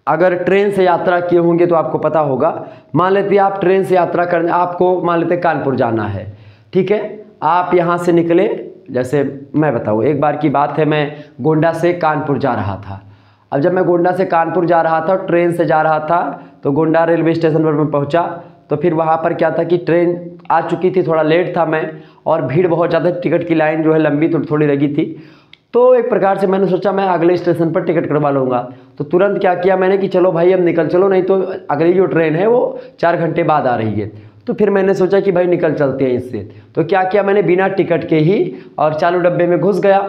अगर ट्रेन से यात्रा किए होंगे तो आपको पता होगा। मान लेते आप ट्रेन से यात्रा करने, आपको मान लेते कानपुर जाना है, ठीक है। आप यहाँ से निकले, जैसे मैं बताऊँ, एक बार की बात है, मैं गोंडा से कानपुर जा रहा था। अब जब मैं गोंडा से कानपुर जा रहा था, ट्रेन से जा रहा था, तो गोंडा रेलवे स्टेशन पर मैं पहुँचा। तो फिर वहाँ पर क्या था कि ट्रेन आ चुकी थी, थोड़ा लेट था मैं, और भीड़ बहुत ज़्यादा, टिकट की लाइन जो है लंबी थोड़ी लगी थी। तो एक प्रकार से मैंने सोचा मैं अगले स्टेशन पर टिकट करवा लूँगा। तो तुरंत क्या किया मैंने कि चलो भाई अब निकल चलो, नहीं तो अगली जो ट्रेन है वो 4 घंटे बाद आ रही है। तो फिर मैंने सोचा कि भाई निकल चलते हैं इससे। तो क्या किया मैंने, बिना टिकट के ही और चालू डब्बे में घुस गया।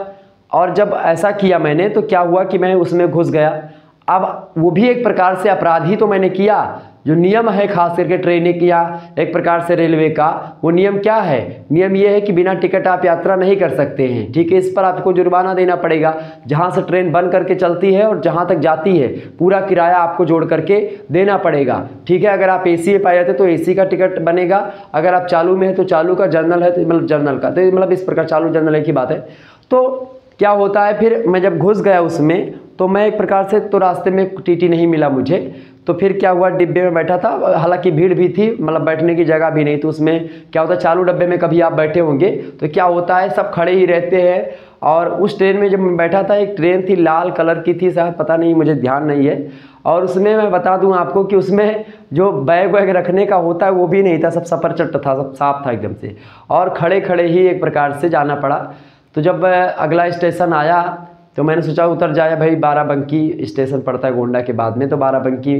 और जब ऐसा किया मैंने तो क्या हुआ कि मैं उसमें घुस गया। अब वो भी एक प्रकार से अपराध ही तो मैंने किया। जो नियम है खास करके ट्रेन या एक प्रकार से रेलवे का, वो नियम क्या है, नियम ये है कि बिना टिकट आप यात्रा नहीं कर सकते हैं, ठीक है। इस पर आपको जुर्माना देना पड़ेगा। जहाँ से ट्रेन बंद करके चलती है और जहाँ तक जाती है पूरा किराया आपको जोड़ करके देना पड़ेगा, ठीक है। अगर आप एसी में पाए जाते तो एसी का टिकट बनेगा, अगर आप चालू में है तो चालू का, जनरल है तो मतलब जनरल का, तो मतलब इस प्रकार चालू जनरल एक ही बात है। तो क्या होता है, फिर मैं जब घुस गया उसमें तो मैं एक प्रकार से, तो रास्ते में टीटी नहीं मिला मुझे। तो फिर क्या हुआ, डिब्बे में बैठा था, हालांकि भीड़ भी थी, मतलब बैठने की जगह भी नहीं। तो उसमें क्या होता है, चालू डब्बे में कभी आप बैठे होंगे तो क्या होता है, सब खड़े ही रहते हैं। और उस ट्रेन में जब मैं बैठा था, एक ट्रेन थी लाल कलर की थी शायद, पता नहीं, मुझे ध्यान नहीं है। और उसमें मैं बता दूं आपको कि उसमें जो बैग वैग रखने का होता है वो भी नहीं था, सब सफरचट था, सब साफ था एकदम से, और खड़े खड़े ही एक प्रकार से जाना पड़ा। तो जब अगला स्टेशन आया तो मैंने सोचा उतर जाए भाई, बाराबंकी स्टेशन पड़ता है गोंडा के बाद में, तो बाराबंकी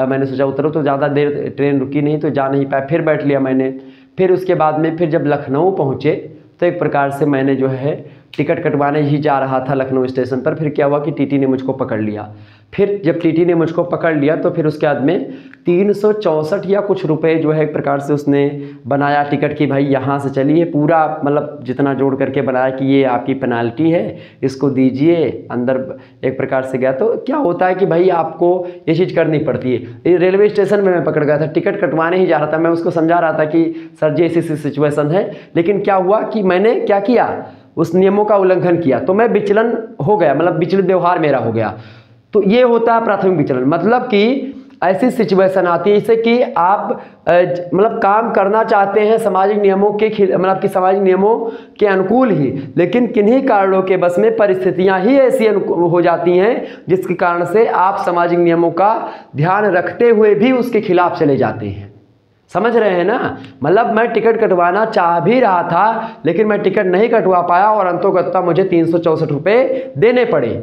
मैंने सोचा उतरो। तो ज़्यादा देर ट्रेन रुकी नहीं तो जा नहीं पाया, फिर बैठ लिया मैंने। फिर उसके बाद में फिर जब लखनऊ पहुँचे तो एक प्रकार से मैंने जो है टिकट कटवाने ही जा रहा था लखनऊ स्टेशन पर। फिर क्या हुआ कि टीटी ने मुझको पकड़ लिया। फिर जब टीटी ने मुझको पकड़ लिया तो फिर उसके बाद में 364 या कुछ रुपए जो है एक प्रकार से उसने बनाया टिकट की, भाई यहाँ से चलिए, पूरा मतलब जितना जोड़ करके बनाया कि ये आपकी पेनाल्टी है, इसको दीजिए। अंदर एक प्रकार से गया तो क्या होता है कि भाई आपको ये चीज़ करनी पड़ती है। रेलवे स्टेशन में मैं पकड़ गया था, टिकट कटवाने ही जा रहा था, मैं उसको समझा रहा था कि सर जी ऐसी सिचुएशन है। लेकिन क्या हुआ कि मैंने क्या किया, उस नियमों का उल्लंघन किया, तो मैं विचलन हो गया, मतलब विचलित व्यवहार मेरा हो गया। तो ये होता है प्राथमिक विचलन। मतलब कि ऐसी सिचुएशन आती है जैसे कि आप मतलब काम करना चाहते हैं सामाजिक नियमों के मतलब कि सामाजिक नियमों के अनुकूल ही, लेकिन किन्हीं कारणों के बस में परिस्थितियां ही ऐसी हो जाती हैं जिसके कारण से आप सामाजिक नियमों का ध्यान रखते हुए भी उसके खिलाफ चले जाते हैं। समझ रहे हैं ना, मतलब मैं टिकट कटवाना चाह भी रहा था लेकिन मैं टिकट नहीं कटवा पाया और अंतोगत्वा मुझे 364 रुपये देने पड़े।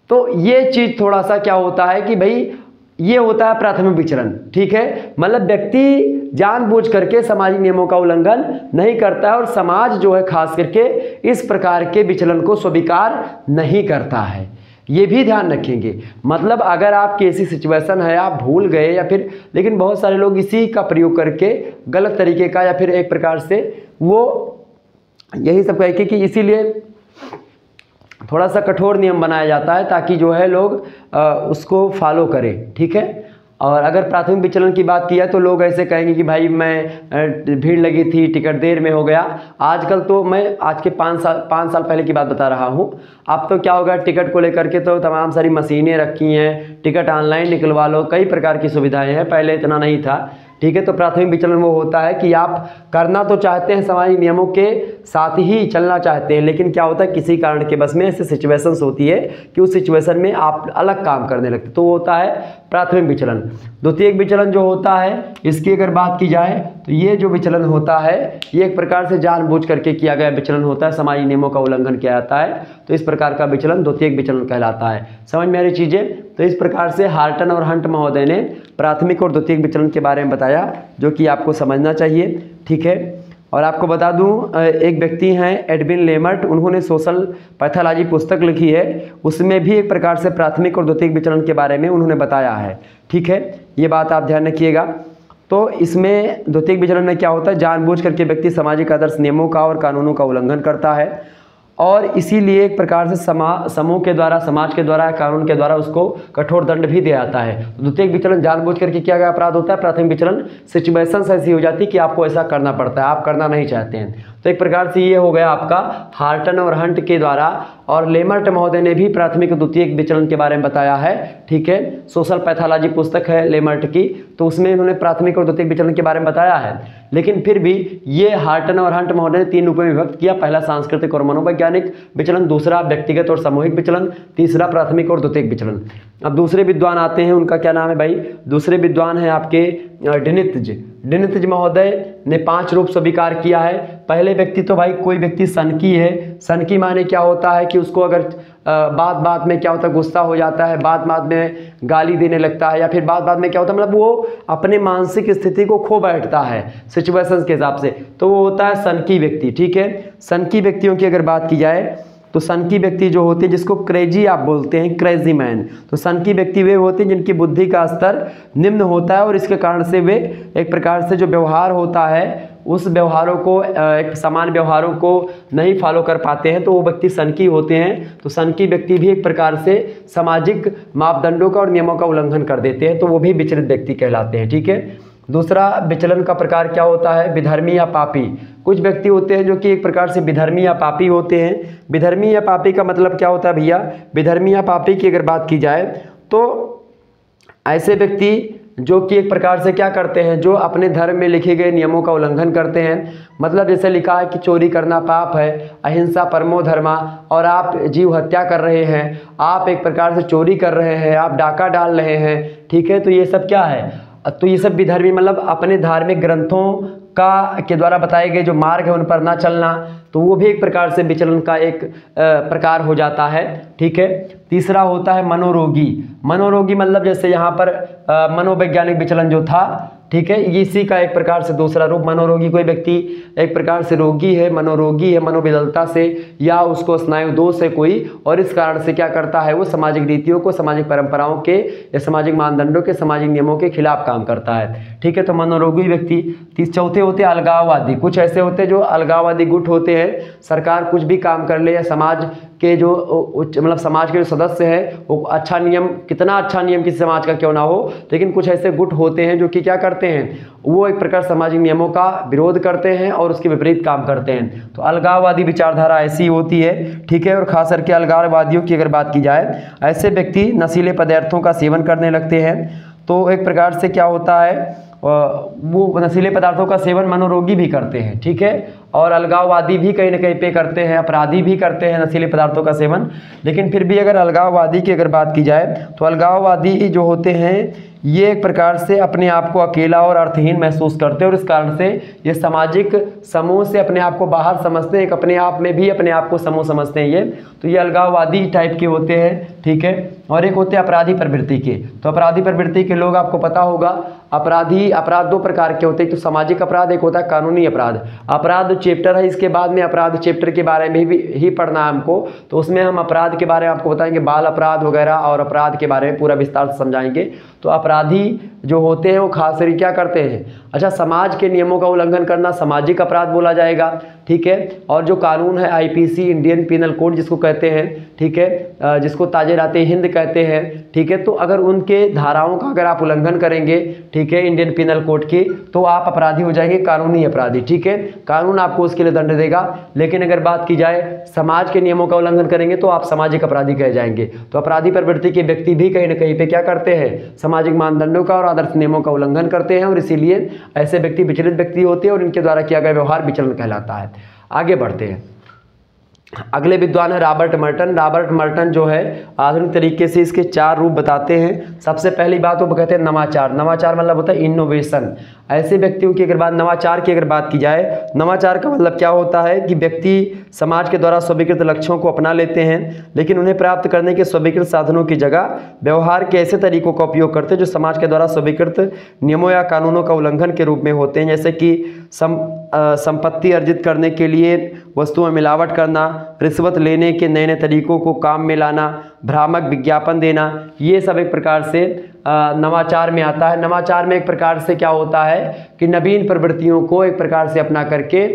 तो ये चीज़ थोड़ा सा क्या होता है कि भाई ये होता है प्राथमिक विचलन, ठीक है। मतलब व्यक्ति जानबूझ करके सामाजिक नियमों का उल्लंघन नहीं करता है और समाज जो है खास करके इस प्रकार के विचलन को स्वीकार नहीं करता है, ये भी ध्यान रखेंगे। मतलब अगर आपकी ऐसी सिचुएशन है, आप भूल गए या फिर, लेकिन बहुत सारे लोग इसी का प्रयोग करके गलत तरीके का या फिर एक प्रकार से वो यही सब कहे कि इसीलिए थोड़ा सा कठोर नियम बनाया जाता है ताकि जो है लोग उसको फॉलो करें, ठीक है। और अगर प्राथमिक विचलन की बात की है तो लोग ऐसे कहेंगे कि भाई मैं भीड़ लगी थी, टिकट देर में हो गया। आजकल तो मैं आज के 5 साल पहले की बात बता रहा हूँ। अब तो क्या होगा, टिकट को लेकर के तो तमाम सारी मशीनें रखी हैं, टिकट ऑनलाइन निकलवा लो, कई प्रकार की सुविधाएं हैं, पहले इतना नहीं था, ठीक है। तो प्राथमिक विचलन वो होता है कि आप करना तो चाहते हैं, सामाजिक नियमों के साथ ही चलना चाहते हैं, लेकिन क्या होता है किसी कारण के बस में ऐसे सिचुएशंस होती है कि उस सिचुएशन में आप अलग काम करने लगते, तो वो होता है प्राथमिक विचलन। द्वितीयक विचलन जो होता है, इसकी अगर बात की जाए तो ये जो विचलन होता है ये एक प्रकार से जानबूझ करके किया गया विचलन होता है, सामाजिक नियमों का उल्लंघन किया जाता है, तो इस प्रकार का विचलन द्वितीयक विचलन कहलाता है। समझ में आ रही चीज़ें। तो इस प्रकार से हार्टन और हंट महोदय ने प्राथमिक और द्वितीयक विचलन के बारे में बताया, जो कि आपको समझना चाहिए, ठीक है। और आपको बता दूं, एक व्यक्ति हैं एडविन लेमर्ट, उन्होंने सोशल पैथोलॉजी पुस्तक लिखी है, उसमें भी एक प्रकार से प्राथमिक और द्वितीयक विचलन के बारे में उन्होंने बताया है, ठीक है। ये बात आप ध्यान रखिएगा। तो इसमें द्वितीयक विचलन में क्या होता है, जानबूझ करके व्यक्ति सामाजिक आदर्श नियमों का और कानूनों का उल्लंघन करता है और इसीलिए एक प्रकार से समूह के द्वारा, समाज के द्वारा, कानून के द्वारा उसको कठोर दंड भी दिया जाता है। द्वितीयक विचलन जानबूझ करके किया गया अपराध होता है। प्राथमिक विचलन सिचुएशंस ऐसी हो जाती है कि आपको ऐसा करना पड़ता है, आप करना नहीं चाहते हैं। तो एक प्रकार से ये हो गया आपका हार्टन और हंट के द्वारा और लेमर्ट महोदय ने भी प्राथमिक और द्वितीयक विचलन के बारे में बताया है। ठीक है, सोशल पैथोलॉजी पुस्तक है लेमर्ट की, तो उसमें इन्होंने प्राथमिक और द्वितीयक विचलन के बारे में बताया है। लेकिन फिर भी ये हार्टन और हंट महोदय ने 3 रूपों में विभक्त किया। पहला सांस्कृतिक और मनोवैज्ञानिक विचलन, दूसरा व्यक्तिगत और सामूहिक विचलन, तीसरा प्राथमिक और द्वितीयक विचलन। अब दूसरे विद्वान आते हैं, उनका क्या नाम है भाई? दूसरे विद्वान है आपके डिनित्ज महोदय ने 5 रूप स्वीकार किया है। पहले व्यक्ति तो भाई कोई व्यक्ति सनकी है। सनकी माने क्या होता है कि उसको अगर बात बात में क्या होता है, गुस्सा हो जाता है, बात बात में गाली देने लगता है, या फिर बात बात में क्या होता है, मतलब वो अपने मानसिक स्थिति को खो बैठता है सिचुएशंस के हिसाब से, तो वो होता है सनकी व्यक्ति। ठीक है, सनकी व्यक्तियों की अगर बात की जाए तो सनकी व्यक्ति जो होते हैं, जिसको क्रेजी आप बोलते हैं, क्रेजी मैन, तो सनकी व्यक्ति वे होते हैं जिनकी बुद्धि का स्तर निम्न होता है और इसके कारण से वे एक प्रकार से जो व्यवहार होता है उस व्यवहारों को एक समान व्यवहारों को नहीं फॉलो कर पाते हैं, तो वो व्यक्ति सनकी होते हैं। तो सनकी व्यक्ति भी एक प्रकार से सामाजिक मापदंडों का और नियमों का उल्लंघन कर देते हैं, तो वो भी विचलित व्यक्ति कहलाते हैं। ठीक है, दूसरा विचलन का प्रकार क्या होता है? विधर्मी या पापी। कुछ व्यक्ति होते हैं जो कि एक प्रकार से विधर्मी या पापी होते हैं। विधर्मी या पापी का मतलब क्या होता है भैया? विधर्मी या पापी की अगर बात की जाए तो ऐसे व्यक्ति जो कि एक प्रकार से क्या करते हैं, जो अपने धर्म में लिखे गए नियमों का उल्लंघन करते हैं। मतलब जैसे लिखा है कि चोरी करना पाप है, अहिंसा परमो धर्मा, और आप जीव हत्या कर रहे हैं, आप एक प्रकार से चोरी कर रहे हैं, आप डाका डाल रहे हैं। ठीक है, तो ये सब क्या है? तो ये सब विधर्मी मतलब अपने धार्मिक ग्रंथों के द्वारा बताए गए जो मार्ग है उन पर ना चलना, तो वो भी एक प्रकार से विचलन का एक प्रकार हो जाता है। ठीक है, तीसरा होता है मनोरोगी। मनोरोगी मतलब जैसे यहाँ पर मनोवैज्ञानिक विचलन जो था, ठीक है, इसी का एक प्रकार से दूसरा रूप। मनोरोगी कोई व्यक्ति एक प्रकार से रोगी है, मनोरोगी है मनोविदलता से, या उसको स्नायु दोष है कोई, और इस कारण से क्या करता है, वो सामाजिक रीतियों को, सामाजिक परंपराओं के या सामाजिक मानदंडों के, सामाजिक नियमों के खिलाफ काम करता है। ठीक है, तो मनोरोगी व्यक्ति। चौथे होते हैं अलगाववादी। कुछ ऐसे होते हैं जो अलगाववादी गुट होते हैं, सरकार कुछ भी काम कर ले या समाज के जो मतलब समाज के जो सदस्य हैं वो अच्छा नियम, कितना अच्छा नियम किसी समाज का क्यों ना हो, लेकिन कुछ ऐसे गुट होते हैं जो कि क्या करते हैं, वो एक प्रकार सामाजिक नियमों का विरोध करते हैं और उसके विपरीत काम करते हैं। तो अलगाववादी विचारधारा ऐसी होती है। ठीक है, और खास करके अलगाववादियों की अगर बात की जाए, ऐसे व्यक्ति नशीले पदार्थों का सेवन करने लगते हैं। तो एक प्रकार से क्या होता है, वो नशीले पदार्थों का सेवन मनोरोगी भी करते हैं। ठीक है, और अलगाववादी भी कहीं ना कहीं पे करते हैं, अपराधी भी करते हैं नशीले पदार्थों का सेवन। लेकिन फिर भी अगर अलगाववादी की अगर बात की जाए तो अलगाववादी जो होते हैं ये एक प्रकार से अपने आप को अकेला और अर्थहीन महसूस करते हैं, और इस कारण से ये सामाजिक समूह से अपने आप को बाहर समझते हैं, एक अपने आप में भी अपने आप को समूह समझते हैं ये। तो ये अलगाववादी टाइप के होते हैं। ठीक है, और एक होते हैं अपराधी प्रवृत्ति के। तो अपराधी प्रवृत्ति के लोग आपको पता होगा, अपराध 2 प्रकार के होते हैं। तो सामाजिक अपराध, एक होता है कानूनी अपराध। अपराध चैप्टर है, इसके बाद में अपराध चैप्टर के बारे में ही पढ़ना है हमको, तो उसमें हम अपराध के बारे में आपको बताएंगे, बाल अपराध वगैरह, और अपराध के बारे में पूरा विस्तार से समझाएंगे। तो अपराधी जो होते हैं वो खास करके क्या करते हैं, अच्छा, समाज के नियमों का उल्लंघन करना सामाजिक अपराध बोला जाएगा। ठीक है, और जो कानून है आईपीसी, इंडियन पिनल कोड जिसको कहते हैं, ठीक है, जिसको ताजे-राते हिंद कहते हैं। ठीक है, तो अगर उनके धाराओं का अगर आप उल्लंघन करेंगे, ठीक है, इंडियन पिनल कोड की, तो आप अपराधी हो जाएंगे, कानूनी अपराधी। ठीक है, कानून आपको उसके लिए दंड देगा। लेकिन अगर बात की जाए समाज के नियमों का उल्लंघन करेंगे तो आप सामाजिक अपराधी कहे जाएंगे। तो अपराधी प्रवृत्ति के व्यक्ति भी कहीं ना कहीं पे क्या करते हैं, सामाजिक मानदंडों का और आदर्श नियमों का उल्लंघन करते हैं, और इसीलिए ऐसे व्यक्ति विचलित व्यक्ति होते हैं और इनके द्वारा किया गया व्यवहार विचलन कहलाता है। आगे बढ़ते हैं, अगले विद्वान है रॉबर्ट मर्टन। रॉबर्ट मर्टन जो है आधुनिक तरीके से इसके 4 रूप बताते हैं। सबसे पहली बात वो कहते हैं नवाचार। नवाचार मतलब होता है इनोवेशन। ऐसे व्यक्तियों की अगर बात, नवाचार की अगर बात की जाए, नवाचार का मतलब क्या होता है कि व्यक्ति समाज के द्वारा स्वीकृत लक्ष्यों को अपना लेते हैं, लेकिन उन्हें प्राप्त करने के स्वीकृत साधनों की जगह व्यवहार के ऐसे तरीकों का उपयोग करते हैं जो समाज के द्वारा स्वीकृत नियमों या कानूनों का उल्लंघन के रूप में होते हैं। जैसे कि संपत्ति अर्जित करने के लिए वस्तुओं में मिलावट करना, रिश्वत लेने के नए नए तरीकों को काम में लाना, भ्रामक विज्ञापन देना, ये सब एक प्रकार से नवाचार में आता है। नवाचार में एक प्रकार से क्या होता है कि नवीन प्रवृत्तियों को एक प्रकार से अपना करके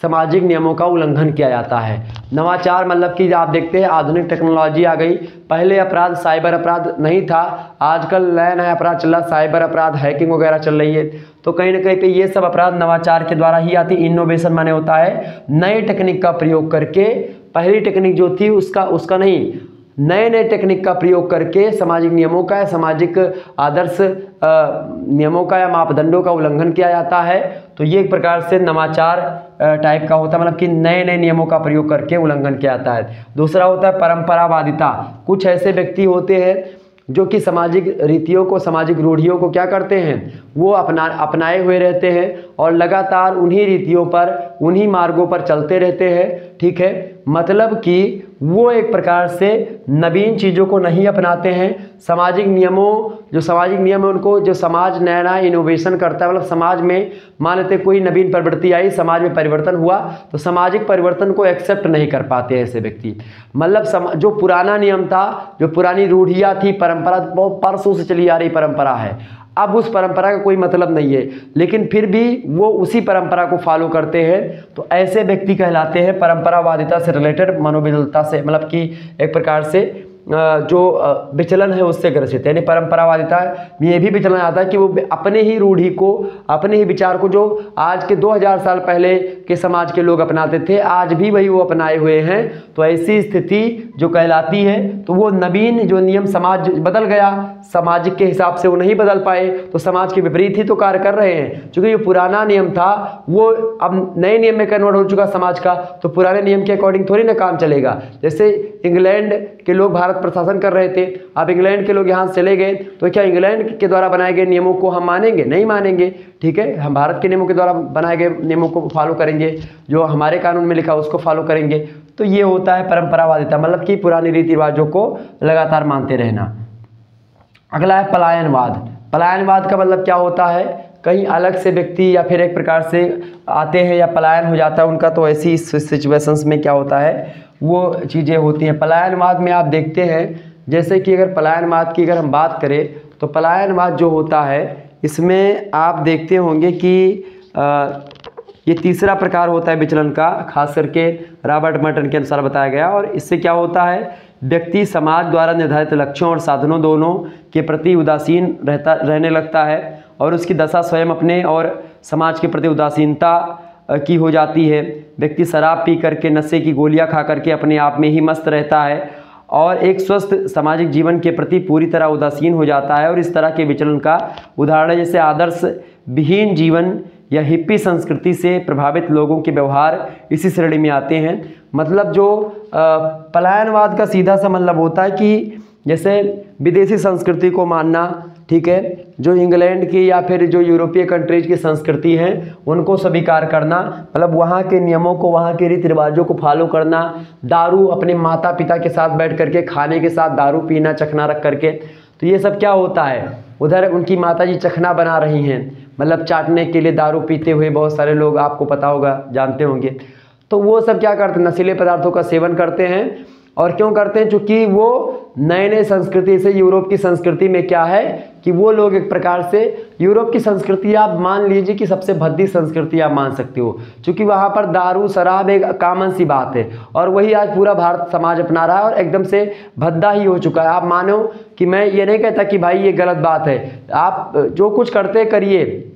सामाजिक नियमों का उल्लंघन किया जाता है। नवाचार मतलब कि आप देखते हैं आधुनिक टेक्नोलॉजी आ गई। पहले अपराध साइबर अपराध नहीं था, आजकल नया नया अपराध चल रहा, साइबर अपराध, हैकिंग वगैरह चल रही है। तो कहीं ना कहीं पे ये सब अपराध नवाचार के द्वारा ही आती। इनोवेशन माने होता है नए टेक्निक का प्रयोग करके पहली टेक्निक जो थी उसका नहीं, नए नए टेक्निक का प्रयोग करके सामाजिक नियमों का या सामाजिक आदर्श नियमों का या मापदंडों का उल्लंघन किया जाता है। तो ये एक प्रकार से नवाचार टाइप का होता है, मतलब कि नए नए नियमों का प्रयोग करके उल्लंघन किया जाता है। दूसरा होता है परंपरावादिता। कुछ ऐसे व्यक्ति होते हैं जो कि सामाजिक रीतियों को, सामाजिक रूढ़ियों को क्या करते हैं, वो अपनाए हुए रहते हैं और लगातार उन्हीं रीतियों पर, उन्हीं मार्गों पर चलते रहते हैं। ठीक है, मतलब कि वो एक प्रकार से नवीन चीज़ों को नहीं अपनाते हैं। सामाजिक नियमों, जो सामाजिक नियम है उनको, जो समाज नया नया इनोवेशन करता है, मतलब समाज में मान लेते कोई नवीन प्रवृत्ति आई, समाज में परिवर्तन हुआ, तो सामाजिक परिवर्तन को एक्सेप्ट नहीं कर पाते ऐसे व्यक्ति। मतलब जो पुराना नियम था, जो पुरानी रूढ़ियाँ थी, परंपरा बहुत परसों से चली आ रही परंपरा है, अब उस परंपरा का कोई मतलब नहीं है, लेकिन फिर भी वो उसी परंपरा को फॉलो करते हैं, तो ऐसे व्यक्ति कहलाते हैं परंपरावादिता से रिलेटेड, मनोविद्वता से, मतलब कि एक प्रकार से जो विचलन है उससे ग्रसित है। यानी परंपरावादिता में ये भी विचलन आता है कि वो अपने ही रूढ़ी को, अपने ही विचार को, जो आज के 2000 साल पहले के समाज के लोग अपनाते थे, आज भी वही वो अपनाए हुए हैं। तो ऐसी स्थिति जो कहलाती है, तो वो नवीन जो नियम, समाज बदल गया, सामाजिक के हिसाब से वो नहीं बदल पाए, तो समाज के विपरीत ही तो कार्य कर रहे हैं। क्योंकि जो पुराना नियम था वो अब नए नियम में कन्वर्ट हो चुका समाज का, तो पुराने नियम के अकॉर्डिंग थोड़ी ना काम चलेगा। जैसे इंग्लैंड के लोग भारत प्रशासन कर रहे थे, अब इंग्लैंड के लोग यहाँ से चले गए, तो क्या इंग्लैंड के द्वारा बनाए गए नियमों को हम मानेंगे? नहीं मानेंगे। ठीक है, हम भारत के नियमों के द्वारा बनाए गए नियमों को फॉलो करेंगे, जो हमारे कानून में लिखा उसको फॉलो करेंगे। तो ये होता है परंपरावादिता, मतलब कि पुरानी रीति रिवाजों को लगातार मानते रहना। अगला है पलायनवाद। पलायनवाद का मतलब क्या होता है, कहीं अलग से व्यक्ति या फिर एक प्रकार से आते हैं या पलायन हो जाता है उनका, तो ऐसी सिचुएशंस में क्या होता है, वो चीज़ें होती हैं। पलायनवाद में आप देखते हैं, जैसे कि अगर पलायनवाद की अगर हम बात करें, तो पलायनवाद जो होता है इसमें आप देखते होंगे कि ये तीसरा प्रकार होता है विचलन का, खास करके रॉबर्ट मर्टन के अनुसार बताया गया। और इससे क्या होता है, व्यक्ति समाज द्वारा निर्धारित लक्ष्यों और साधनों दोनों के प्रति उदासीन रहने लगता है, और उसकी दशा स्वयं अपने और समाज के प्रति उदासीनता की हो जाती है। व्यक्ति शराब पी करके, नशे की गोलियां खा करके अपने आप में ही मस्त रहता है और एक स्वस्थ सामाजिक जीवन के प्रति पूरी तरह उदासीन हो जाता है। और इस तरह के विचलन का उदाहरण है जैसे आदर्श विहीन जीवन या हिप्पी संस्कृति से प्रभावित लोगों के व्यवहार इसी श्रेणी में आते हैं। मतलब जो पलायनवाद का सीधा सा मतलब होता है कि जैसे विदेशी संस्कृति को मानना, ठीक है, जो इंग्लैंड की या फिर जो यूरोपीय कंट्रीज की संस्कृति है उनको स्वीकार करना, मतलब वहाँ के नियमों को, वहाँ के रीति रिवाजों को फॉलो करना। दारू अपने माता पिता के साथ बैठ करके खाने के साथ दारू पीना, चखना रख करके, तो ये सब क्या होता है, उधर उनकी माता जी चखना बना रही हैं, मतलब चाटने के लिए दारू पीते हुए बहुत सारे लोग, आपको पता होगा, जानते होंगे। तो वो सब क्या करते हैं, नशीले पदार्थों का सेवन करते हैं। और क्यों करते हैं, चूँकि वो नए नए संस्कृति से, यूरोप की संस्कृति में क्या है कि वो लोग एक प्रकार से, यूरोप की संस्कृति आप मान लीजिए कि सबसे भद्दी संस्कृति आप मान सकते हो, क्योंकि वहाँ पर दारू शराब एक कॉमन सी बात है, और वही आज पूरा भारत समाज अपना रहा है और एकदम से भद्दा ही हो चुका है। आप मानो कि मैं ये नहीं कहता कि भाई ये गलत बात है, आप जो कुछ करते करिए,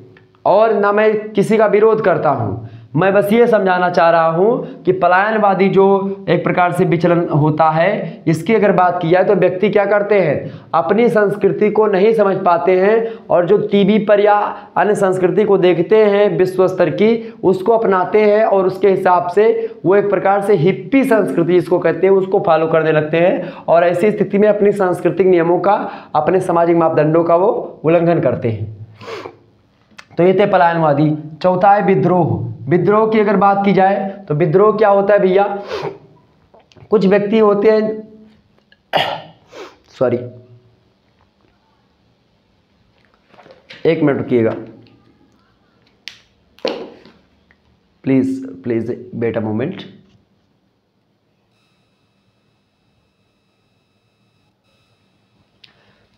और ना मैं किसी का विरोध करता हूँ, मैं बस ये समझाना चाह रहा हूँ कि पलायनवादी जो एक प्रकार से विचलन होता है, इसकी अगर बात की जाए तो व्यक्ति क्या करते हैं, अपनी संस्कृति को नहीं समझ पाते हैं, और जो टीवी पर या अन्य संस्कृति को देखते हैं विश्व स्तर की, उसको अपनाते हैं, और उसके हिसाब से वो एक प्रकार से हिप्पी संस्कृति जिसको कहते हैं उसको फॉलो करने लगते हैं, और ऐसी स्थिति में अपनी सांस्कृतिक नियमों का, अपने सामाजिक मापदंडों का वो उल्लंघन करते हैं। तो ये थे पलायनवादी। चौथा है विद्रोह। विद्रोह की अगर बात की जाए तो विद्रोह क्या होता है भैया, कुछ व्यक्ति होते हैं, सॉरी एक मिनट रुकिएगा please, please wait a moment.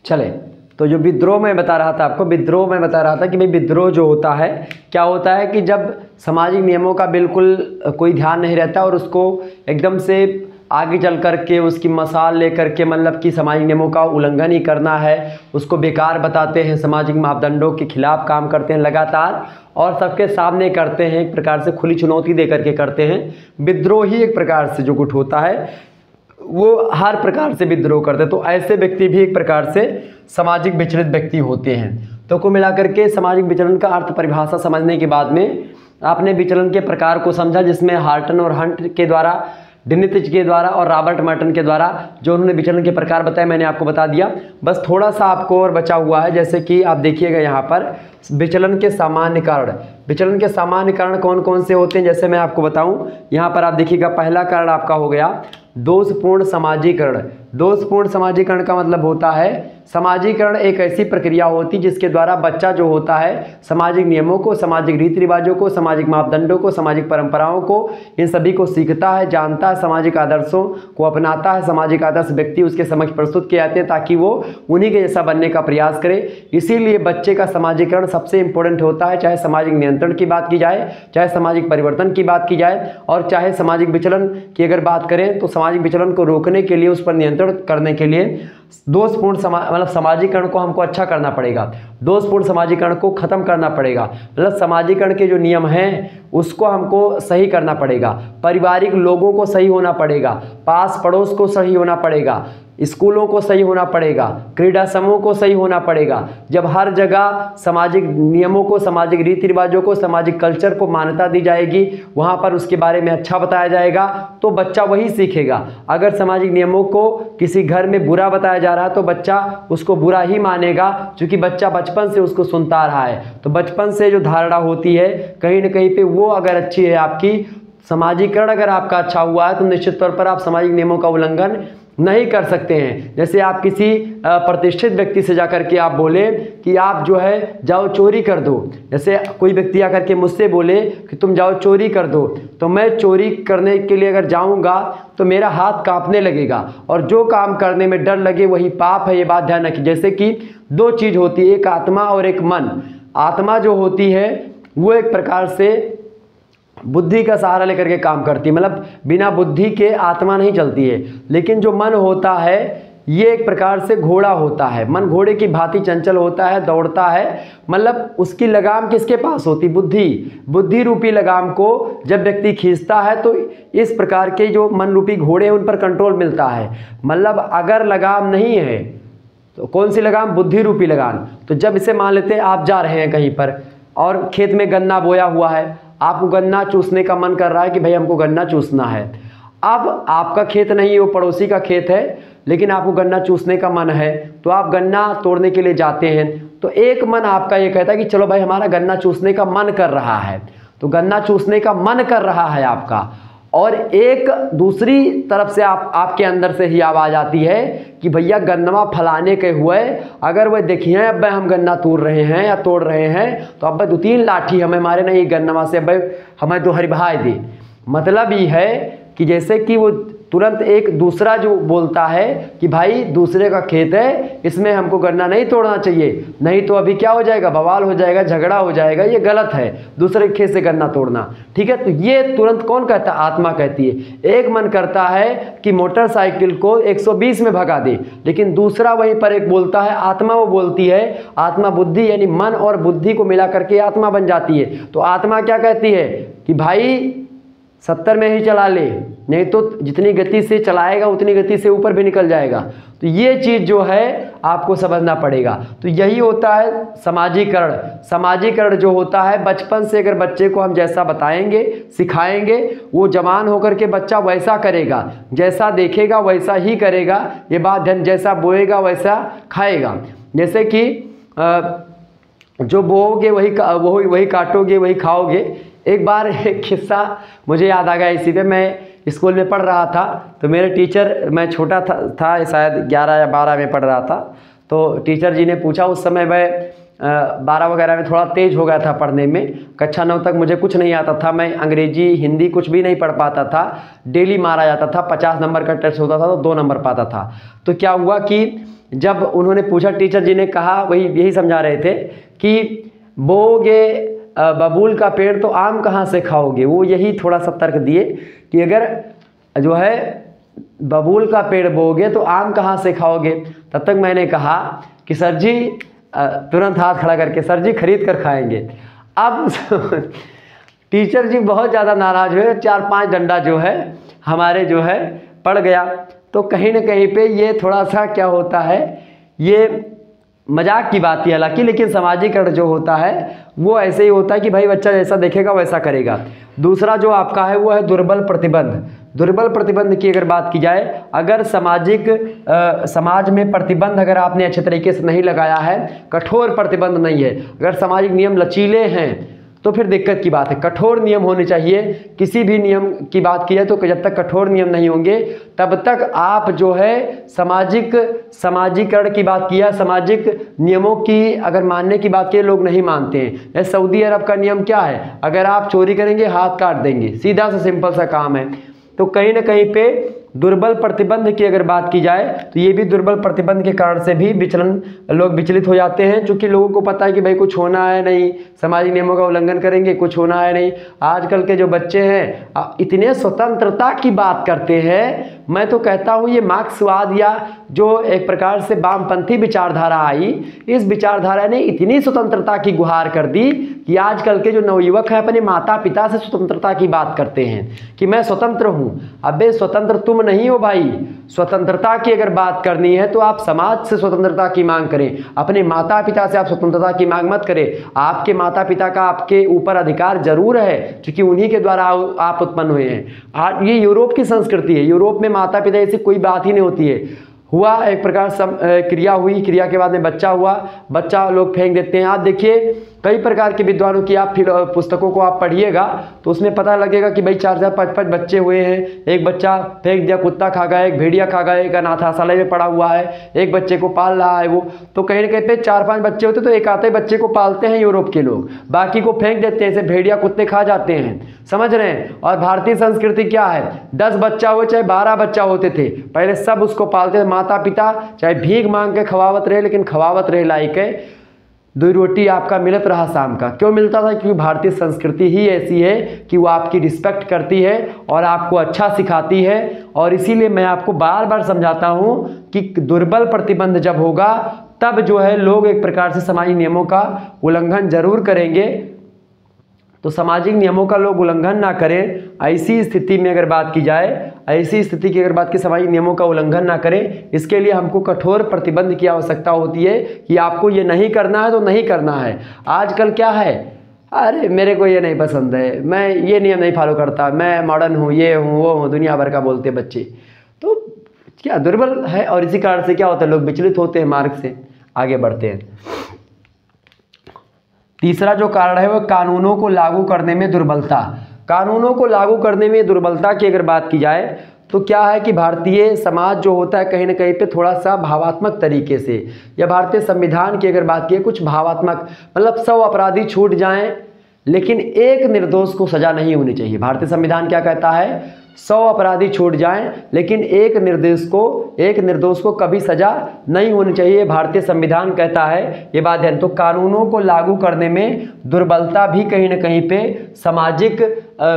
चले, तो जो विद्रोह मैं बता रहा था आपको, विद्रोह मैं बता रहा था कि भाई विद्रोह जो होता है, क्या होता है कि जब सामाजिक नियमों का बिल्कुल कोई ध्यान नहीं रहता और उसको एकदम से आगे चल कर के उसकी मसाल लेकर के मतलब कि सामाजिक नियमों का उल्लंघन ही करना है, उसको बेकार बताते हैं, सामाजिक मापदंडों के खिलाफ काम करते हैं लगातार और सबके सामने करते हैं, एक प्रकार से खुली चुनौती दे करके करते हैं। विद्रोही एक प्रकार से जो गुट होता है वो हर प्रकार से विद्रोह करते हैं, तो ऐसे व्यक्ति भी एक प्रकार से सामाजिक विचलित व्यक्ति होते हैं। तो कुल मिलाकर के सामाजिक विचलन का अर्थ परिभाषा समझने के बाद में आपने विचलन के प्रकार को समझा, जिसमें हार्टन और हंट के द्वारा, डिनित्ज के द्वारा और रॉबर्ट मर्टन के द्वारा जो उन्होंने विचलन के प्रकार बताए मैंने आपको बता दिया। बस थोड़ा सा आपको और बचा हुआ है, जैसे कि आप देखिएगा यहाँ पर विचलन के सामान्य कारण। विचलन के सामान्य कारण कौन कौन से होते हैं, जैसे मैं आपको बताऊं, यहाँ पर आप देखिएगा पहला कारण आपका हो गया दोषपूर्ण समाजीकरण। दोषपूर्ण समाजीकरण का मतलब होता है, समाजीकरण एक ऐसी प्रक्रिया होती है जिसके द्वारा बच्चा जो होता है सामाजिक नियमों को, सामाजिक रीति रिवाजों को, सामाजिक मापदंडों को, सामाजिक परंपराओं को, इन सभी को सीखता है, जानता है, सामाजिक आदर्शों को अपनाता है। सामाजिक आदर्श व्यक्ति उसके समक्ष प्रस्तुत किए जाते हैं ताकि वो उन्हीं के जैसा बनने का प्रयास करे। इसीलिए बच्चे का समाजीकरण सबसे इंपॉर्टेंट होता है, चाहे सामाजिक नियंत्रण की बात की जाए, चाहे सामाजिक परिवर्तन की बात की जाए और चाहे सामाजिक विचलन की अगर बात करें तो सामाजिक विचलन को रोकने के लिए, उस पर नियंत्रण करने के लिए दोषपूर्ण मतलब सामाजीकरण को हमको अच्छा करना पड़ेगा, दोषपूर्ण सामाजीकरण को खत्म करना पड़ेगा। मतलब सामाजीकरण के जो नियम हैं उसको हमको सही करना पड़ेगा, पारिवारिक लोगों को सही होना पड़ेगा, पास पड़ोस को सही होना पड़ेगा, स्कूलों को सही होना पड़ेगा, क्रीड़ा समूह को सही होना पड़ेगा। जब हर जगह सामाजिक नियमों को, सामाजिक रीति रिवाजों को, सामाजिक कल्चर को मान्यता दी जाएगी, वहाँ पर उसके बारे में अच्छा बताया जाएगा तो बच्चा वही सीखेगा। अगर सामाजिक नियमों को किसी घर में बुरा बताया जा रहा है तो बच्चा उसको बुरा ही मानेगा, क्योंकि बच्चा बचपन से उसको सुनता रहा है। तो बचपन से जो धारणा होती है कहीं ना कहीं पे वो अगर अच्छी है, आपकी समाजीकरण अगर आपका अच्छा हुआ है तो निश्चित तौर पर आप सामाजिक नियमों का उल्लंघन नहीं कर सकते हैं। जैसे आप किसी प्रतिष्ठित व्यक्ति से जाकर के आप बोले कि आप जो है जाओ चोरी कर दो, जैसे कोई व्यक्ति आकर के मुझसे बोले कि तुम जाओ चोरी कर दो, तो मैं चोरी करने के लिए अगर जाऊंगा तो मेरा हाथ कांपने लगेगा और जो काम करने में डर लगे वही पाप है, ये बात ध्यान रखिए। जैसे कि दो चीज़ होती है, एक आत्मा और एक मन। आत्मा जो होती है वो एक प्रकार से बुद्धि का सहारा लेकर के काम करती है, मतलब बिना बुद्धि के आत्मा नहीं चलती है। लेकिन जो मन होता है ये एक प्रकार से घोड़ा होता है, मन घोड़े की भांति चंचल होता है, दौड़ता है, मतलब उसकी लगाम किसके पास होती? बुद्धि। बुद्धि रूपी लगाम को जब व्यक्ति खींचता है तो इस प्रकार के जो मन रूपी घोड़े हैं उन पर कंट्रोल मिलता है। मतलब अगर लगाम नहीं है तो कौन सी लगाम? बुद्धि रूपी लगाम। तो जब इसे मान लेते हैं आप जा रहे हैं कहीं पर और खेत में गन्ना बोया हुआ है, आपको गन्ना चूसने का मन कर रहा है कि भाई हमको गन्ना चूसना है। अब आपका खेत नहीं है, वो पड़ोसी का खेत है, लेकिन आपको गन्ना चूसने का मन है तो आप गन्ना तोड़ने के लिए जाते हैं। तो एक मन आपका ये कहता है कि चलो भाई हमारा गन्ना चूसने का मन कर रहा है, तो गन्ना चूसने का मन कर रहा है आपका। और एक दूसरी तरफ से आपके अंदर से ही आवाज़ आती है कि भैया गन्ना फलाने के हुए, अगर वह देखिए अब भाई हम गन्ना तोड़ रहे हैं या तोड़ रहे हैं तो अब भाई 2-3 लाठी हमें मारे नहीं गन्ना से, अब भाई हमें तो हरिभाई दे। मतलब ये है कि जैसे कि वो तुरंत एक दूसरा जो बोलता है कि भाई दूसरे का खेत है, इसमें हमको गन्ना नहीं तोड़ना चाहिए, नहीं तो अभी क्या हो जाएगा, बवाल हो जाएगा, झगड़ा हो जाएगा, ये गलत है दूसरे के खेत से गन्ना तोड़ना। ठीक है, तो ये तुरंत कौन कहता है? आत्मा कहती है। एक मन करता है कि मोटरसाइकिल को 120 में भगा दे, लेकिन दूसरा वहीं पर एक बोलता है, आत्मा वो बोलती है, आत्मा बुद्धि यानी मन और बुद्धि को मिला करके आत्मा बन जाती है। तो आत्मा क्या कहती है कि भाई 70 में ही चला ले, नहीं तो जितनी गति से चलाएगा उतनी गति से ऊपर भी निकल जाएगा। तो ये चीज़ जो है आपको समझना पड़ेगा। तो यही होता है समाजीकरण। समाजीकरण जो होता है बचपन से अगर बच्चे को हम जैसा बताएंगे, सिखाएंगे, वो जवान होकर के बच्चा वैसा करेगा, जैसा देखेगा वैसा ही करेगा। ये बात ध्यान, जैसा बोएगा वैसा खाएगा। जैसे कि जो बोओगे वही काटोगे, वही खाओगे। एक बार एक किस्सा मुझे याद आ गया, इसी पे मैं स्कूल में पढ़ रहा था तो मेरे टीचर, मैं छोटा था शायद 11 या 12 में पढ़ रहा था, तो टीचर जी ने पूछा, उस समय मैं 12 वगैरह में थोड़ा तेज़ हो गया था पढ़ने में, कक्षा 9 तक मुझे कुछ नहीं आता था, मैं अंग्रेजी हिंदी कुछ भी नहीं पढ़ पाता था, डेली मारा जाता था, 50 नंबर का टेस्ट होता था तो 2 नंबर पाता था। तो क्या हुआ कि जब उन्होंने पूछा, टीचर जी ने कहा, वही यही समझा रहे थे कि बोओगे बबूल का पेड़ तो आम कहाँ से खाओगे। वो यही थोड़ा सा तर्क दिए कि अगर जो है बबूल का पेड़ बोओगे तो आम कहाँ से खाओगे। तब तक मैंने कहा कि सर जी, तुरंत हाथ खड़ा करके, सर जी खरीद कर खाएंगे। अब टीचर जी बहुत ज़्यादा नाराज़ हुए, 4-5 डंडा जो है हमारे जो है पड़ गया। तो कहीं ना कहीं पे ये थोड़ा सा क्या होता है, ये मजाक की बात है हालांकि, लेकिन सामाजिकरण जो होता है वो ऐसे ही होता है कि भाई बच्चा जैसा देखेगा वैसा करेगा। दूसरा जो आपका है वो है दुर्बल प्रतिबंध। दुर्बल प्रतिबंध की अगर बात की जाए, अगर समाज में प्रतिबंध अगर आपने अच्छे तरीके से नहीं लगाया है, कठोर प्रतिबंध नहीं है, अगर सामाजिक नियम लचीले हैं तो फिर दिक्कत की बात है। कठोर नियम होने चाहिए। किसी भी नियम की बात की जाए तो जब तक कठोर नियम नहीं होंगे तब तक आप जो है समाजीकरण की बात किया, सामाजिक नियमों की अगर मानने की बात की, लोग नहीं मानते हैं। जैसे सऊदी अरब का नियम क्या है, अगर आप चोरी करेंगे हाथ काट देंगे, सीधा सा सिंपल सा काम है। तो कहीं ना कहीं पे दुर्बल प्रतिबंध की अगर बात की जाए तो ये भी दुर्बल प्रतिबंध के कारण से भी लोग विचलित हो जाते हैं, क्योंकि लोगों को पता है कि भाई कुछ होना है नहीं, सामाजिक नियमों का उल्लंघन करेंगे कुछ होना है नहीं। आजकल के जो बच्चे हैं इतने स्वतंत्रता की बात करते हैं, मैं तो कहता हूँ ये मार्क्सवाद या जो एक प्रकार से वामपंथी विचारधारा आई, इस विचारधारा ने इतनी स्वतंत्रता की गुहार कर दी कि आजकल के जो नवयुवक हैं अपने माता पिता से स्वतंत्रता की बात करते हैं कि मैं स्वतंत्र हूँ। अबे स्वतंत्र तुम नहीं हो भाई। स्वतंत्रता की अगर बात करनी है तो आप समाज से स्वतंत्रता की मांग करें, अपने माता पिता से आप स्वतंत्रता की मांग मत करें। आपके माता पिता का आपके ऊपर अधिकार जरूर है, क्योंकि उन्हीं के द्वारा आप उत्पन्न हुए हैं। ये यूरोप की संस्कृति है, यूरोप में माता पिता ऐसी कोई बात ही नहीं होती है। हुआ एक प्रकार क्रिया हुई, क्रिया के बाद में बच्चा हुआ, बच्चा लोग फेंक देते हैं। आप देखिए कई प्रकार के विद्वानों की आप फिर पुस्तकों को आप पढ़िएगा तो उसमें पता लगेगा कि भाई 4-4, 5-5 बच्चे हुए हैं, एक बच्चा फेंक दिया, कुत्ता खा गया, एक भेड़िया खा गया, एक अनाथालय में पड़ा हुआ है, एक बच्चे को पाल रहा है वो। तो कहीं ना कहीं पे 4-5 बच्चे होते तो एक आधे बच्चे को पालते हैं यूरोप के लोग, बाकी को फेंक देते हैं, जैसे भेड़िया कुत्ते खा जाते हैं, समझ रहे हैं। और भारतीय संस्कृति क्या है, 10 बच्चा हो चाहे 12 बच्चा होते थे, पहले सब उसको पालते थे। माता पिता चाहे भीख मांग के खवावत रहे, लेकिन खवावत रहे लायक है, 2 रोटी आपका मिलत रहा शाम का। क्यों मिलता था? क्योंकि भारतीय संस्कृति ही ऐसी है कि वो आपकी रिस्पेक्ट करती है और आपको अच्छा सिखाती है। और इसीलिए मैं आपको बार बार समझाता हूँ कि दुर्बल प्रतिबंध जब होगा तब जो है लोग एक प्रकार से सामाजिक नियमों का उल्लंघन जरूर करेंगे। तो सामाजिक नियमों का लोग उल्लंघन ना करें, ऐसी स्थिति में अगर बात की जाए, ऐसी स्थिति की अगर बात की सामाजिक नियमों का उल्लंघन ना करें, इसके लिए हमको कठोर प्रतिबंध की आवश्यकता होती है कि आपको ये नहीं करना है तो नहीं करना है। आजकल क्या है, अरे मेरे को ये नहीं पसंद है, मैं ये नियम नहीं फॉलो करता, मैं मॉडर्न हूँ, ये हूँ वो हूँ, दुनिया भर का बोलते बच्चे। तो क्या दुर्बल है, और इसी कारण से क्या होता है, लोग विचलित होते हैं, मार्ग से आगे बढ़ते हैं। तीसरा जो कारण है वो कानूनों को लागू करने में दुर्बलता। कानूनों को लागू करने में दुर्बलता की अगर बात की जाए तो क्या है कि भारतीय समाज जो होता है कहीं ना कहीं पे थोड़ा सा भावात्मक तरीके से, या भारतीय संविधान की अगर बात की कुछ भावात्मक, मतलब 100 अपराधी छूट जाएं लेकिन एक निर्दोष को सजा नहीं होनी चाहिए। भारतीय संविधान क्या कहता है, 100 अपराधी छूट जाएं लेकिन एक निर्दोष को कभी सजा नहीं होनी चाहिए, भारतीय संविधान कहता है। ये बात है। तो कानूनों को लागू करने में दुर्बलता भी कहीं ना कहीं पे सामाजिक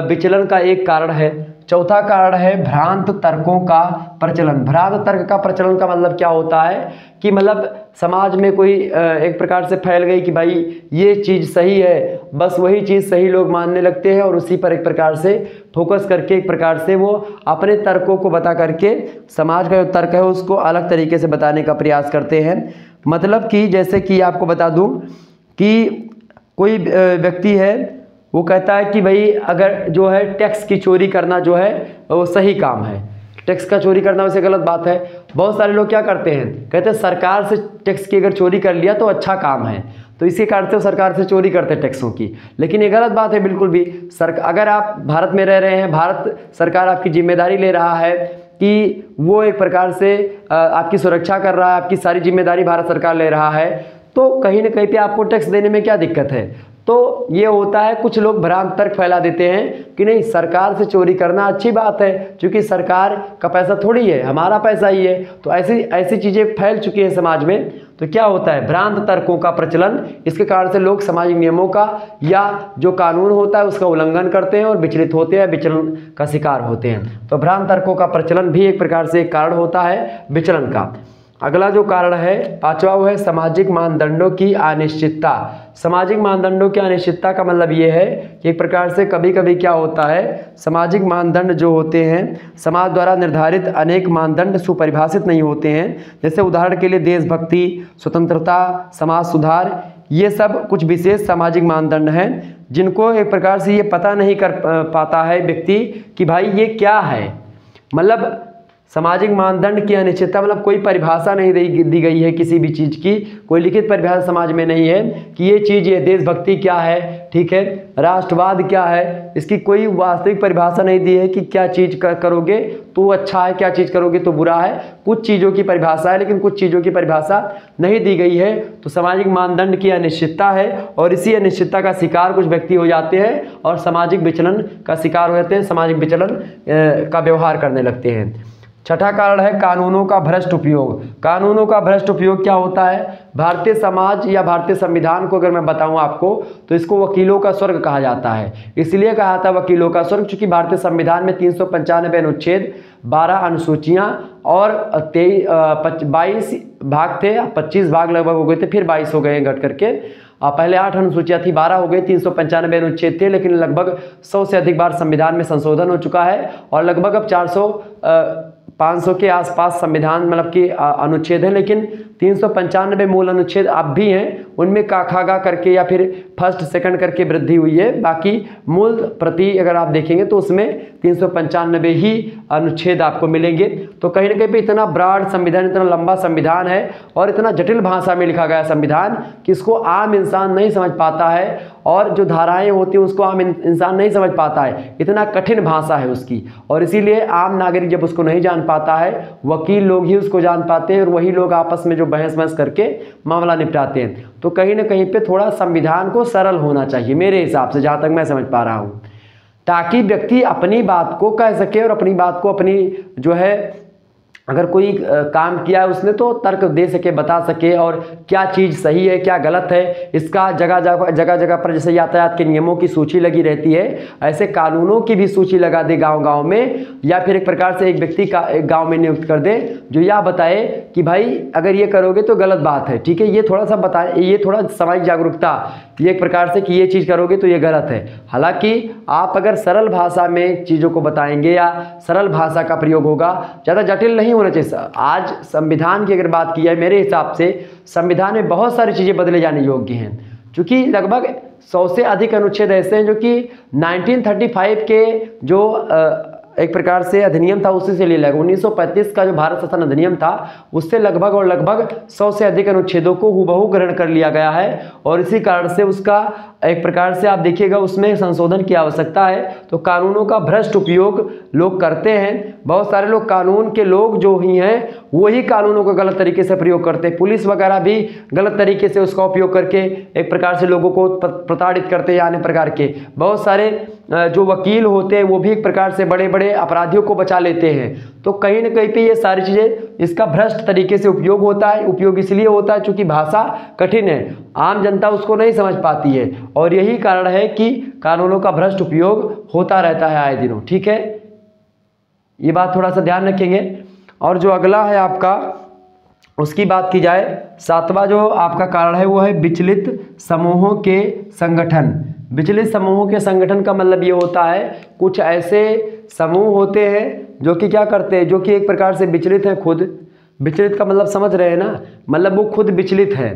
विचलन का एक कारण है। चौथा कारण है भ्रांत तर्कों का प्रचलन। भ्रांत तर्क का प्रचलन का मतलब क्या होता है कि मतलब समाज में कोई एक प्रकार से फैल गई कि भाई ये चीज़ सही है, बस वही चीज़ सही लोग मानने लगते हैं और उसी पर एक प्रकार से फोकस करके एक प्रकार से वो अपने तर्कों को बता करके समाज का जो तर्क है उसको अलग तरीके से बताने का प्रयास करते हैं। मतलब कि जैसे कि आपको बता दूं कि कोई व्यक्ति है, वो कहता है कि भाई अगर जो है टैक्स की चोरी करना जो है वो सही काम है, टैक्स का चोरी करना वैसे गलत बात है। बहुत सारे लोग क्या करते हैं, कहते हैं सरकार से टैक्स की अगर चोरी कर लिया तो अच्छा काम है, तो इसी कारण से वो सरकार से चोरी करते हैं टैक्सों की, लेकिन ये गलत बात है बिल्कुल भी। अगर आप भारत में रह रहे हैं, भारत सरकार आपकी जिम्मेदारी ले रहा है कि वो एक प्रकार से आपकी सुरक्षा कर रहा है, आपकी सारी जिम्मेदारी भारत सरकार ले रहा है, तो कहीं ना कहीं पे आपको टैक्स देने में क्या दिक्कत है। तो ये होता है, कुछ लोग भ्रांत तर्क फैला देते हैं कि नहीं सरकार से चोरी करना अच्छी बात है, क्योंकि सरकार का पैसा थोड़ी है, हमारा पैसा ही है। तो ऐसी चीज़ें फैल चुकी हैं समाज में। तो क्या होता है, भ्रांत तर्कों का प्रचलन। इसके कारण से लोग सामाजिक नियमों का या जो कानून होता है उसका उल्लंघन करते हैं और विचलित होते हैं, विचलन का शिकार होते हैं। तो भ्रांत तर्कों का प्रचलन भी एक प्रकार से एक कारण होता है विचलन का। अगला जो कारण है पांचवा वो है सामाजिक मानदंडों की अनिश्चितता। सामाजिक मानदंडों की अनिश्चितता का मतलब ये है कि एक प्रकार से कभी कभी क्या होता है, सामाजिक मानदंड जो होते हैं समाज द्वारा निर्धारित अनेक मानदंड सुपरिभाषित नहीं होते हैं। जैसे उदाहरण के लिए देशभक्ति, स्वतंत्रता, समाज सुधार, ये सब कुछ विशेष सामाजिक मानदंड हैं जिनको एक प्रकार से ये पता नहीं कर पाता है व्यक्ति कि भाई ये क्या है। मतलब सामाजिक मानदंड की अनिश्चितता मतलब कोई परिभाषा नहीं दी गई है किसी भी चीज़ की, कोई लिखित परिभाषा समाज में नहीं है कि ये चीज़, ये देशभक्ति क्या है, ठीक है, राष्ट्रवाद क्या है, इसकी कोई वास्तविक परिभाषा नहीं दी है कि क्या चीज़ करोगे तो अच्छा है, क्या चीज़ करोगे तो बुरा है। कुछ चीज़ों की परिभाषा है लेकिन कुछ चीज़ों की परिभाषा नहीं दी गई है। तो सामाजिक मानदंड की अनिश्चितता है और इसी अनिश्चितता का शिकार कुछ व्यक्ति हो जाते हैं और सामाजिक विचलन का शिकार हो जाते हैं, सामाजिक विचलन का व्यवहार करने लगते हैं। छठा कारण है कानूनों का भ्रष्ट उपयोग। कानूनों का भ्रष्ट उपयोग क्या होता है, भारतीय समाज या भारतीय संविधान को अगर मैं बताऊं आपको तो इसको वकीलों का स्वर्ग कहा जाता है। इसलिए कहा था वकीलों का स्वर्ग क्योंकि भारतीय संविधान में 395 अनुच्छेद, 12 अनुसूचियां और 22 भाग थे, 25 भाग लगभग हो गए थे, फिर 22 हो गए घट करके। पहले 8 अनुसूचियां थी, 12 हो गई, 395 अनुच्छेद थे, लेकिन लगभग 100 से अधिक बार संविधान में संशोधन हो चुका है और लगभग अब 500 के आसपास संविधान मतलब कि अनुच्छेद हैं, लेकिन 395 मूल अनुच्छेद अब भी हैं। उनमें काखागा करके या फिर फर्स्ट सेकंड करके वृद्धि हुई है, बाकी मूल प्रति अगर आप देखेंगे तो उसमें 395 ही अनुच्छेद आपको मिलेंगे। तो कहीं ना कहीं पे इतना ब्रॉड संविधान, इतना लंबा संविधान है और इतना जटिल भाषा में लिखा गया संविधान कि इसको आम इंसान नहीं समझ पाता है और जो धाराएं होती हैं उसको आम इंसान नहीं समझ पाता है, इतना कठिन भाषा है उसकी। और इसीलिए आम नागरिक जब उसको नहीं जान पाता है, वकील लोग ही उसको जान पाते हैं और वही लोग आपस में जो बहस करके मामला निपटाते हैं। तो कहीं ना कहीं पे थोड़ा संविधान को सरल होना चाहिए मेरे हिसाब से, जहाँ तक मैं समझ पा रहा हूँ, ताकि व्यक्ति अपनी बात को कह सके और अपनी बात को अपनी जो है अगर कोई काम किया है उसने तो तर्क दे सके, बता सके और क्या चीज़ सही है क्या गलत है। इसका जगह जगह पर जैसे यातायात के नियमों की सूची लगी रहती है, ऐसे कानूनों की भी सूची लगा दे गांव-गांव में, या फिर एक प्रकार से एक व्यक्ति का एक गांव में नियुक्त कर दे जो यह बताए कि भाई अगर ये करोगे तो गलत बात है, ठीक है, ये थोड़ा सा बताए, ये थोड़ा सामाजिक जागरूकता, ये एक प्रकार से कि ये चीज़ करोगे तो ये गलत है। हालांकि आप अगर सरल भाषा में चीज़ों को बताएंगे या सरल भाषा का प्रयोग होगा, ज़्यादा जटिल नहीं होना चाहिए। आज संविधान की अगर बात की जाए, मेरे हिसाब से संविधान में बहुत सारी चीज़ें बदले जाने योग्य हैं, क्योंकि लगभग 100 से अधिक अनुच्छेद ऐसे हैं जो कि 1935 के जो एक प्रकार से अधिनियम था उसी से लिया गया। 1935 का जो भारत शासन अधिनियम था उससे लगभग 100 से अधिक अनुच्छेदों को हुबहू ग्रहण कर लिया गया है और इसी कारण से उसका एक प्रकार से आप देखिएगा उसमें संशोधन की आवश्यकता है। तो कानूनों का भ्रष्ट उपयोग लोग करते हैं, बहुत सारे लोग कानून के लोग जो ही हैं वही कानूनों का गलत तरीके से प्रयोग करते हैं। पुलिस वगैरह भी गलत तरीके से उसका उपयोग करके एक प्रकार से लोगों को प्रताड़ित करते हैं। अन्य प्रकार के बहुत सारे जो वकील होते हैं वो भी एक प्रकार से बड़े बड़े अपराधियों को बचा लेते हैं। तो कहीं ना कहीं पे ये सारी चीज़ें इसका भ्रष्ट तरीके से उपयोग होता है। उपयोग इसलिए होता है क्योंकि भाषा कठिन है, आम जनता उसको नहीं समझ पाती है और यही कारण है कि कानूनों का भ्रष्ट उपयोग होता रहता है आए दिनों। ठीक है, ये बात थोड़ा सा ध्यान रखेंगे। और जो अगला है आपका, उसकी बात की जाए, 7वां जो आपका कारण है वो है विचलित समूहों के संगठन। विचलित समूहों के संगठन का मतलब ये होता है कुछ ऐसे समूह होते हैं जो कि क्या करते हैं, जो कि एक प्रकार से विचलित हैं खुद। विचलित का मतलब समझ रहे हैं ना, मतलब वो खुद विचलित है,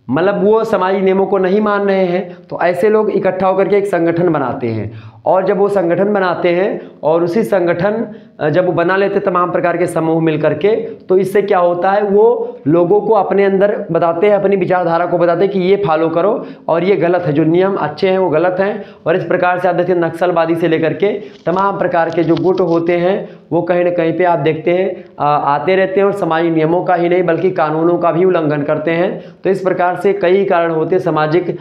मतलब वो सामाजिक नियमों को नहीं मान रहे हैं। तो ऐसे लोग इकट्ठा होकर के एक संगठन बनाते हैं और जब वो संगठन बनाते हैं और उसी संगठन जब वो बना लेते तमाम प्रकार के समूह मिल करके, तो इससे क्या होता है वो लोगों को अपने अंदर बताते हैं, अपनी विचारधारा को बताते हैं कि ये फॉलो करो और ये गलत है, जो नियम अच्छे हैं वो गलत हैं। और इस प्रकार से आप देखते हैं नक्सलवादी से लेकर के तमाम प्रकार के जो गुट होते हैं वो कहीं ना कहीं पे आप देखते हैं आते रहते हैं और सामाजिक नियमों का ही नहीं बल्कि कानूनों का भी उल्लंघन करते हैं। तो इस प्रकार से कई कारण होते हैं सामाजिक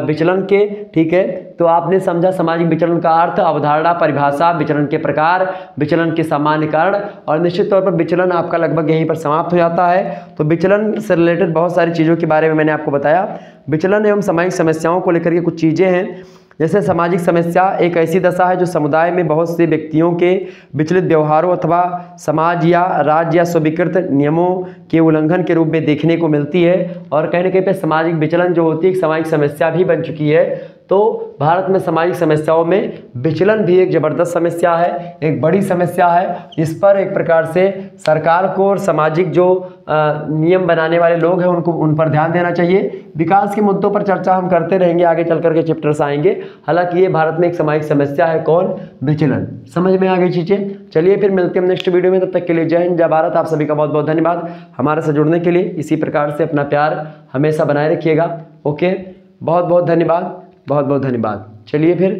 विचलन के। ठीक है, तो आपने समझा सामाजिक विचलन उनका अर्थ, अवधारणा, परिभाषा, विचलन के प्रकार, विचलन के सामान्य कारण, और निश्चित तौर पर विचलन आपका लगभग यहीं पर समाप्त हो जाता है। तो विचलन से रिलेटेड बहुत सारी चीज़ों के बारे में मैंने आपको बताया। विचलन एवं सामाजिक समस्याओं को लेकर के कुछ चीज़ें हैं, जैसे सामाजिक समस्या एक ऐसी दशा है जो समुदाय में बहुत से व्यक्तियों के विचलित व्यवहारों अथवा समाज या राज्य या स्वीकृत नियमों के उल्लंघन के रूप में देखने को मिलती है। और कहीं ना कहीं पे सामाजिक विचलन जो होती है एक सामाजिक समस्या भी बन चुकी है। तो भारत में सामाजिक समस्याओं में विचलन भी एक ज़बरदस्त समस्या है, एक बड़ी समस्या है। इस पर एक प्रकार से सरकार को और सामाजिक जो नियम बनाने वाले लोग हैं उनको उन पर ध्यान देना चाहिए। विकास के मुद्दों पर चर्चा हम करते रहेंगे, आगे चल करके चैप्टर्स आएंगे। हालांकि ये भारत में एक सामाजिक समस्या है, कौन? विचलन। समझ में आ गई चीज़ें? चलिए फिर मिलते हैं नेक्स्ट वीडियो में, तब तक के लिए जय हिंद, जय भारत। आप सभी का बहुत बहुत धन्यवाद हमारे से जुड़ने के लिए। इसी प्रकार से अपना प्यार हमेशा बनाए रखिएगा। ओके, बहुत बहुत धन्यवाद, बहुत बहुत धन्यवाद। चलिए फिर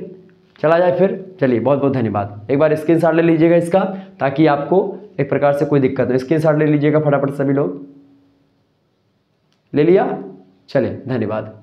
चला जाए फिर, चलिए बहुत बहुत धन्यवाद। एक बार स्क्रीनशॉट ले लीजिएगा इसका, ताकि आपको एक प्रकार से कोई दिक्कत हो। स्क्रीनशॉट ले लीजिएगा फटाफट सभी लोग। ले लिया? चलिए, धन्यवाद।